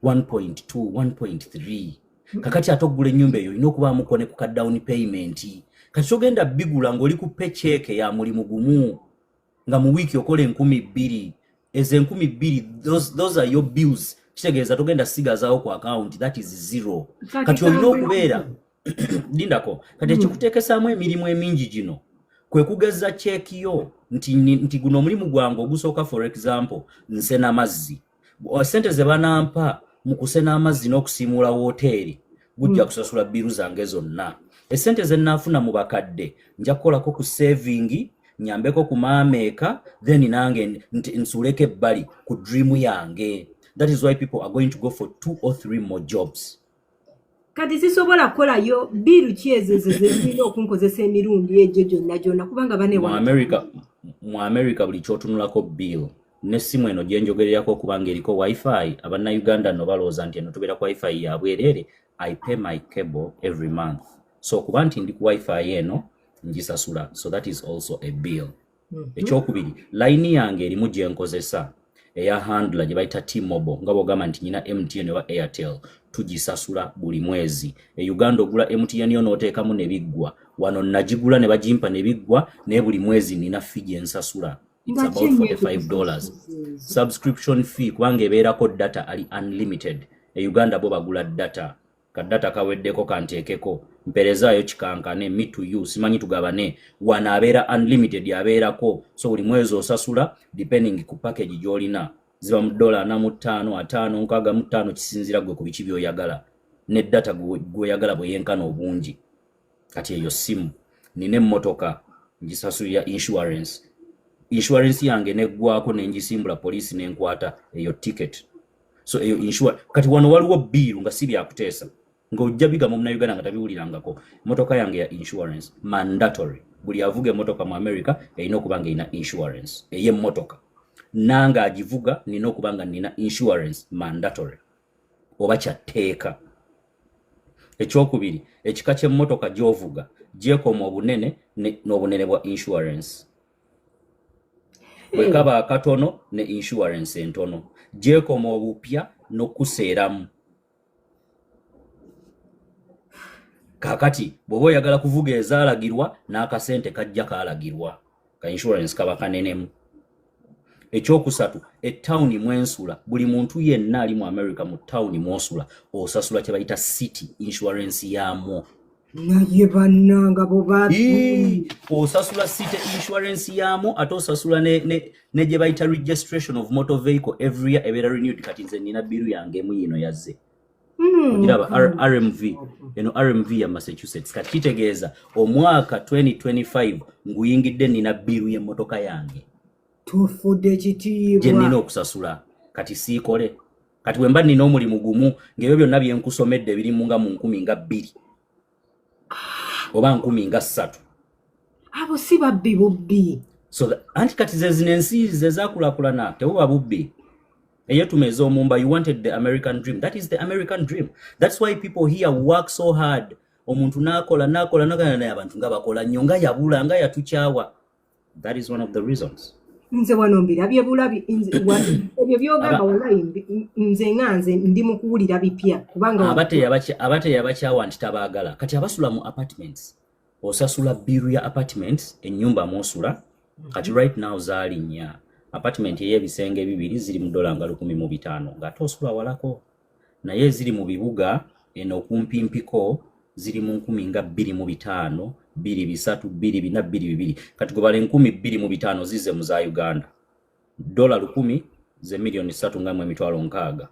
1.2 1.3 kakati ate okugula ennyumba eyo olina okubaamuko ne ku ka down payment kati kyogenda bigula ng'oli ku paycheck ya mulimu gumu nga mu wiiki okola 2,000 ezo 2,000 those are your bills. Kitegeeza togenda sigazaawo ku account that is zero. Kati olina okubeera lindako kati ekikuteekesaamu emirimu emingi gino kwe kugeza check yo nti guno omulimu gwange ogusooka for example nsena amazzi. Sente ze banampa mu kusena amazzi n'okusiimuula wooteeri gujja kusasula biiru zange zonna. Essente ze nnaafuna mu bakadde nja kukolako ku saving nyambeko ku maameeka then nange nsuuleko ebbali ku dream yange. That is why people are going to go for 2 or 3 more jobs. Kati sisobola kukolayo biiru ki ezo zirina okunkozesa emirundi egyo gyonna kubanga bane mu America buli kyotunulako bill n'essimu eno gye njogererako kubanga eriko wifi abannayuganda no balowooza nti eno tubeera ku wifi ya bwereere. I pay my cable every month. So kuba nti ndi ku wifi eno ngisasula. So that is also a bill. Ekyokubiri line yange erimu gye nkozesa eya handler gye bayita T-Mobile nga bw'ogamba nti nyina MTN oba Airtel tugisasula buli mwezi. Uganda ogula MTN yo n'oteekamu ne biggwa wano nagigula ne bagimpa ne biggwa naye buli mwezi nina fee gye nsasula. It's about $45 subscription fee kubanga ebeerako data ali unlimited. Uganda bo bagula data kadata kaweddeko kanteekeko mperezaayo kikankane me to you simanyi tugabane wana abeera unlimited yabeerako. So buli mwezi osasula depending ku package gy'olina ziba mu $45 5 65 kisinzira gwe ku biki by'oyagala ne data gw'oyagala bwe yenkana obungi. Kati eyo simu nina emmotoka ngisasulira insurance yange neggwako nenjisimbula poliisi nenkwata eyo ticket. So eyo kati wano waliwo biiru nga si byakuteesa ng'ojja bigamba Munnayuganda nga tabiwulirangako. Motoka yange ya insurance mandatory. Buli avuga emmotoka mu America erina okuba ng'erina insurance ey'emmotoka. nanga agivuga nina okubanga nina insurance mandatory oba kyateeka. Ekyokubiri, ekika ky'emmotoka gy'ovuga gyekoma obunene n'obunene bwa insurance. Bwe kaba akatono ne insurance entono gyekoma obupya n'okuseeramu. Kakati bw'oba oyagala kuvuga ezaalagirwa n'akasente kajja kaalagirwa, ka insurance kaba kanenemu. Ekyokusatu, ettawuni mwensula, buli muntu yenna ali mu America mu ttawuni mwosula osasula kye bayita city insurance yaamwo. naye bannanga bobabi Osasula city insurance yaamwo ate osasula ne gye bayita registration of motor vehicle every year ebeera renewed. Kati nze nina biru yange emu yino yazze. Ogiraba RMV, RMV ya Massachusetts. Kati kitegeeza omwaka 2025 nguyingidde nina biru y'emmotoka yange. tufudde ekitiibwa Gye nina okusasula. Kati siikole. Kati bwe mba nina omulimu gumu ng'ebyo byonna bye nkusomedde birimu nga mu 10,000 oba 3,000. abo si babbi bubbi. So anti kati ze zino ensi ze zaakulaakulana tebuba bubbi. Eyetumeza omumba, you wanted the American dream. That is the American dream. That's why people here work so hard. Omuntu nakola naye abantu nga bakola nnyo nga yabula nga yatukyawa. That is one of the reasons. Nze wano mbirabye bulabi ebyo byogamba wallahi nze nganze ndi mu kuwulira bipya kubanga abate yabakyawa nti tabaagala. Kati abasula mu apartments osasula biru ya apartments ennyumba mwosula. Kati right now zaali nnya. Apartment y'ebisenge bibiri ziri mu $1,500 ng'ate osula walako. Naye ziri mu bibuga eno okumpimpiko ziri mu 25,000, 2, 3, 2, 4, 2, 2. Kati gobale 25,000 zize mu za Uganda. $100 ze $3,600,000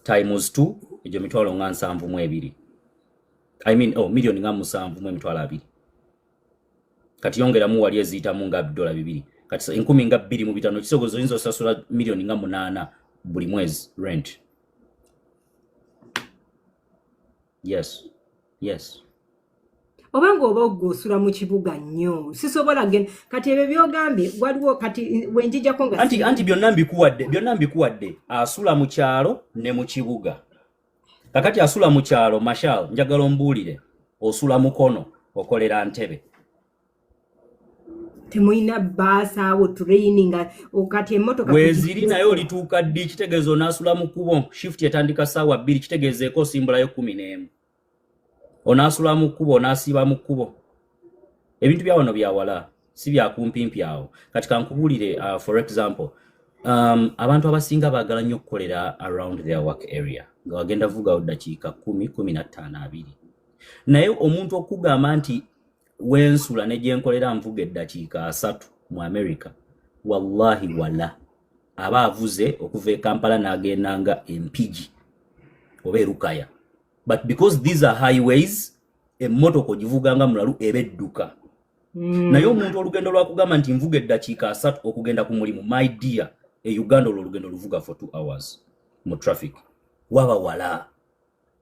times 2 ejo $7,200,000. I mean $7,200,000. Kati yongeramu wali eziyitamu nga $2. Kati 25,000 kisogozo oyinza osasula $8,000,000 buli mwezi rent. Yes. obanga oba ogosula mu kibuga nnyo sisobola genda kati ebyo byogambye waliwo kati wenjijjako nga anti byonna mbikuwadde asula mu kyalo ne mu kibuga. Kakati asula mu kyalo Mashal njagala ombuulire osula mukono okolera Ntebe. temuyina baasi awo training kati emmotoka Weziri nayo olituuka ddi kitegeeza onaasula mu kkubo shift etandika ssaawa 2 kitegeezeeko osimbulayo 11. Onaasula mu kkubo onaasiba mu kkubo. Ebintu bya wano bya wala si bya kumpimpi awo. Kati kankubuulire for example abantu abasinga baagala nnyo okukolera around their work area nga wagenda vuga oddakiika 10, 15, 20. Naye omuntu okugamba nti wensula ne gye nkolera nvuga eddakiika 3 mu America, wallahi wala aba avuze okuva e Kampala n'agendanga Empigi oba Rukaya. But because these are highways, emmotoka ogivuganga mulalu ebedduka. Naye omuntu olugendo lwakugamba nti nvuga eddakiika 3 okugenda ku mulimu, my dear, Uganda olugendo luvuga for 2 hours mu traffic. Waba wala.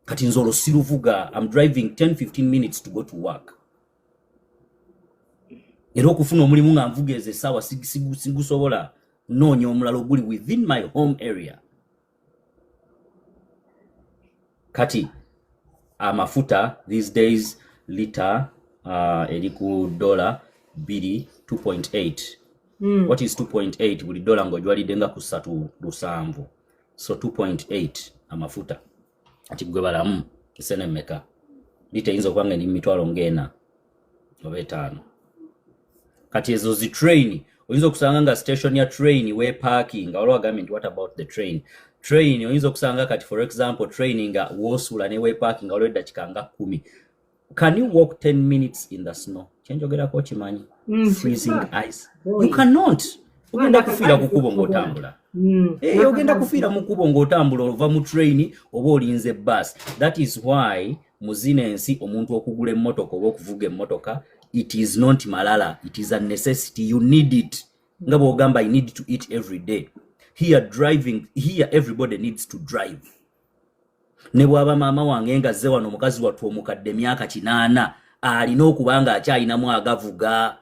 Kati nzolo siruvuga, I'm driving 10-15 minutes to go to work. Era okufuna omulimu nga nvuga ezo essaawa sigusobola noonya omulala oguli within my home area. Kati amafuta these days liter eri ku $2.8. What is 2.8? Buli dola ng'ojwalidde nga ku 3.7. So 2.8 amafuta. Ati gwe balamu kisene mmeka. Lita yinza okuba nga ni mitwalo ng'ena oba 5. Kati ezo zi train oyinza okusanga nga station ya train we parking nga waliwo agambye nti what about the train. Train oyinza okusanga kati for example train nga wosula ne we parking waliwo eddakiika nga 10. Can you walk 10 minutes in the snow? Kyenjogerako kimanyi. Freezing ice. You cannot. Ogenda kufiira ku kubo ng'otambula. Ogenda kufiira mu kubo ng'otambula ova mu train oba olinze bus. That is why mu zino ensi omuntu okugula emmotoka oba okuvuga emmotoka, it is not malala, it is a necessity. You need it. Nga bw'ogamba I need to eat every day. Here everybody needs to drive. Ne bw'aba maama wange nga azze wano omukazi wattu omukadde myaka 8 alina okuba nga akyalinamu agavuga.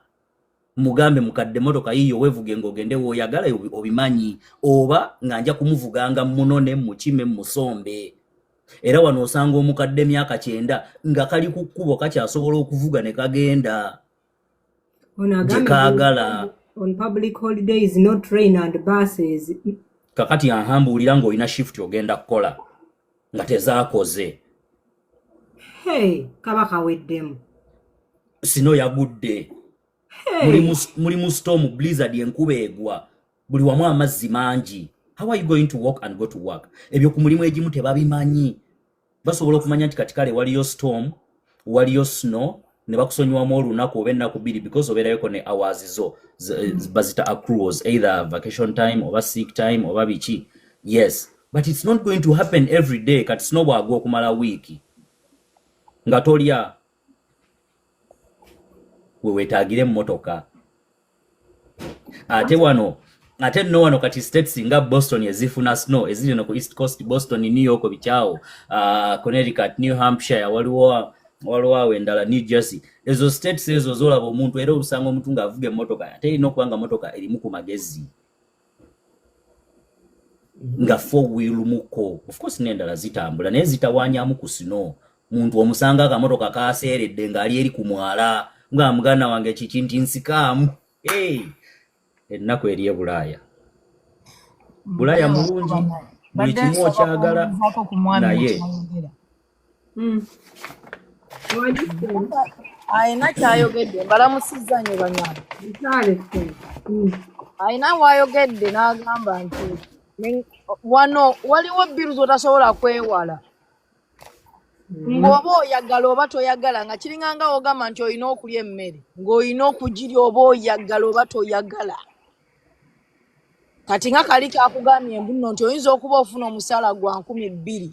mugambe mukadde motoka yiyo wevuge ng'ogende w'oyagala obimanyi, oba nga nja kumuvuganga munone mukime musombe. Era wano osanga omukadde myaka 9 nga kali ku kkubo kakyasobola okuvuga ne kagenda gyekaagala. On public holidays, no train and buses. Kakati ahambuulira ng'olina shift ogenda kukola nga tezaakoze. Hey, kaba kaweddemu. Sino yagudde. Muli mu storm, blizzard, enkuba egwa, buli wamu amazzi mangi. How are you going to walk and go to work? Ebyo ku mulimu egimu tebabimanyi. Basobola okumanya nti kati kale waliyo storm, waliyo snow, ne bakusonyiwamu olunaku oba ennaku 2 because obeerayoko ne hours zo bazita accruals, either vacation time oba sick time oba biki. Yes, but it's not going to happen every day. Kati snow bwagwa okumala wiiki nga tolya weweetaagire emmotoka. Ate nno wano kati states nga Boston ezifuna snow eziri no ku East Coast, Boston, New York, bichawo, Connecticut, New Hampshire, waliwo endala New Jersey. Ezo states ezo zolaba omuntu era obusanga omuntu ng'avuga emmotoka ate erina okuba nga motoka erimu ku magezi nga 4-wheel muko. Of course n'endala zitambula naye zitawaanyamu ku snow. Muntu omusanga akamotoka kaaseeredde ng'ali eri ku mwala nga muganda wange kiki nti nsikaamu. Ennaku eri Bulaaya. Bulaaya mulungi, buli kimu okyagala naye. Ayina kyayogedde mbalamusizza nnyo banyama. Ayina waayogedde n'agamba nti wano waliwo bbiru zotasobola kwewala. Ng'oba oyagala oba toyagala nga kiringanga ogamba nti olina okulya emmere ng'olina okugirya oba oyagala oba toyagala. Kati nga kali kakugambye mbuno nti oyinza okuba ofuna omusaala gwa 2,000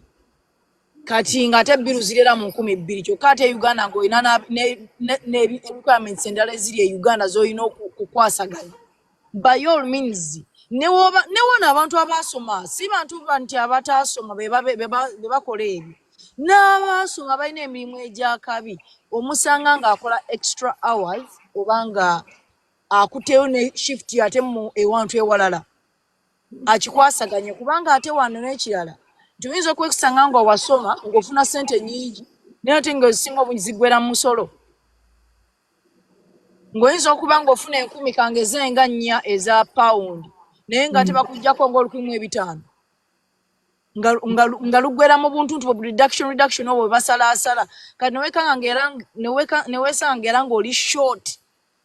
kati nga ate bbiru zirera mu 2,000 kyokka ate Uganda ng'olina requirements endala eziri e Uganda z'olina okukwasaganya. By all means ne wano abantu abasoma si bantu nti abataasoma be bakola ebyo. N'abasoma balina emirimu egy'akabi omusanga ng'akola extra hours oba nga akuteyo ne shift ate mu ewantu ewalala akikwasaganye kubanga ate wano n'ekirala nti oyinza okwekusanga nga wasoma ng'ofuna ssente nnyingi naye ate ng'ezisinga obungi ziggwera mu musolo. Ng'oyinza okuba ng'ofuna 10,000 kange zenga 4 eza pound naye nga tebakuggyako nga 1,500 nga luggwera mu buntu nti reduction obwo basalaasala kati neweesanga era ng'oli short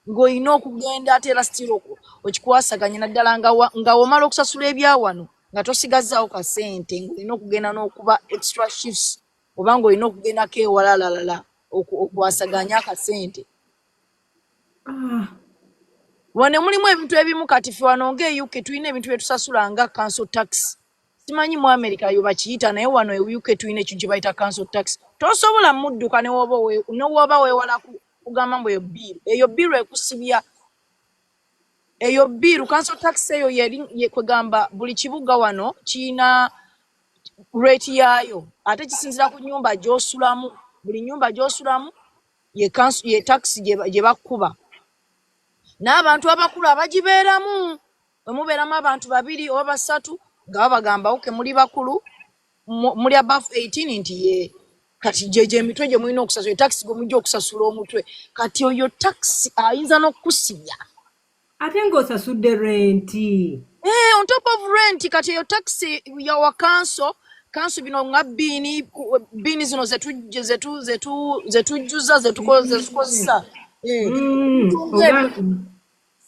ng'olina okugenda ate era still okikwasaganya naddala nga womala okusasula ebyawano nga tosigazaawo ka ssente ng'olina okugenda n'okuba extra shifts oba ng'olina okugendako ewalalala okwasaganya akasente. Wano mulimu ebintu ebimu kati ffe wano ng'e-UK tulina ebintu bye tusasula nga council tax. Simanyi mu America yo bakiyita naye wano e-UK tulina ekintu kye bayita council tax. Tosobola mudduka ne wooba weewala kugamba mbu eyo bbiru ekusibya. Eyo bbiru council tax eyo kwegamba buli kibuga wano kiyina rate yaayo ate kisinzira ku nnyumba gy'osulamu. Buli nnyumba gy'osulamu ye tax gye bakuba. N'abantu abakulu abagibeeramu mubeeramu abantu 2 oba 3 nga babagamba oke muli bakulu muli above 18 nti ye kati gye emitwe gye mulina okusasula tax gwe mujja okusasula omutwe kati oyo tax ayinza n'okusibya ate ng'osasudde renti. On top of rent kati eyo tax yawa kanso bino nga biini zino zetujjuza zetukozesa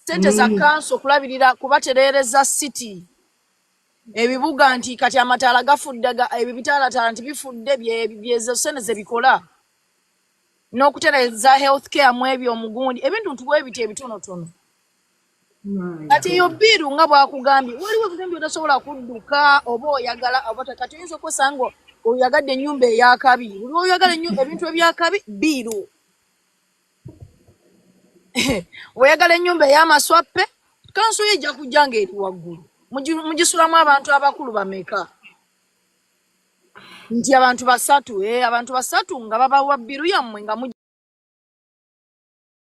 sente za kanso okulabirira kubatereereza city ebibuga nti kati amataala gafudde ebitaalatala nti bifudde byezo sente zebikola n'okutereeza health care mu ebyo omugundi ebintu ntubwe biti ebitonotono. Kati eyo bbiru nga bwakugambye waliwo ebintu byotasobola kudduka oba oyagala oba kati oyinza okwesanga oyagadde ennyumba ey'akabi buli oyagala ebintu ebyakabi bbiru. Oyagala ennyumba ey'amaswappe kanso yejja kujja ng'eri waggulu mugisulamu abantu abakulu bameka nti abantu 3 nga babawa bbiru yammwe nga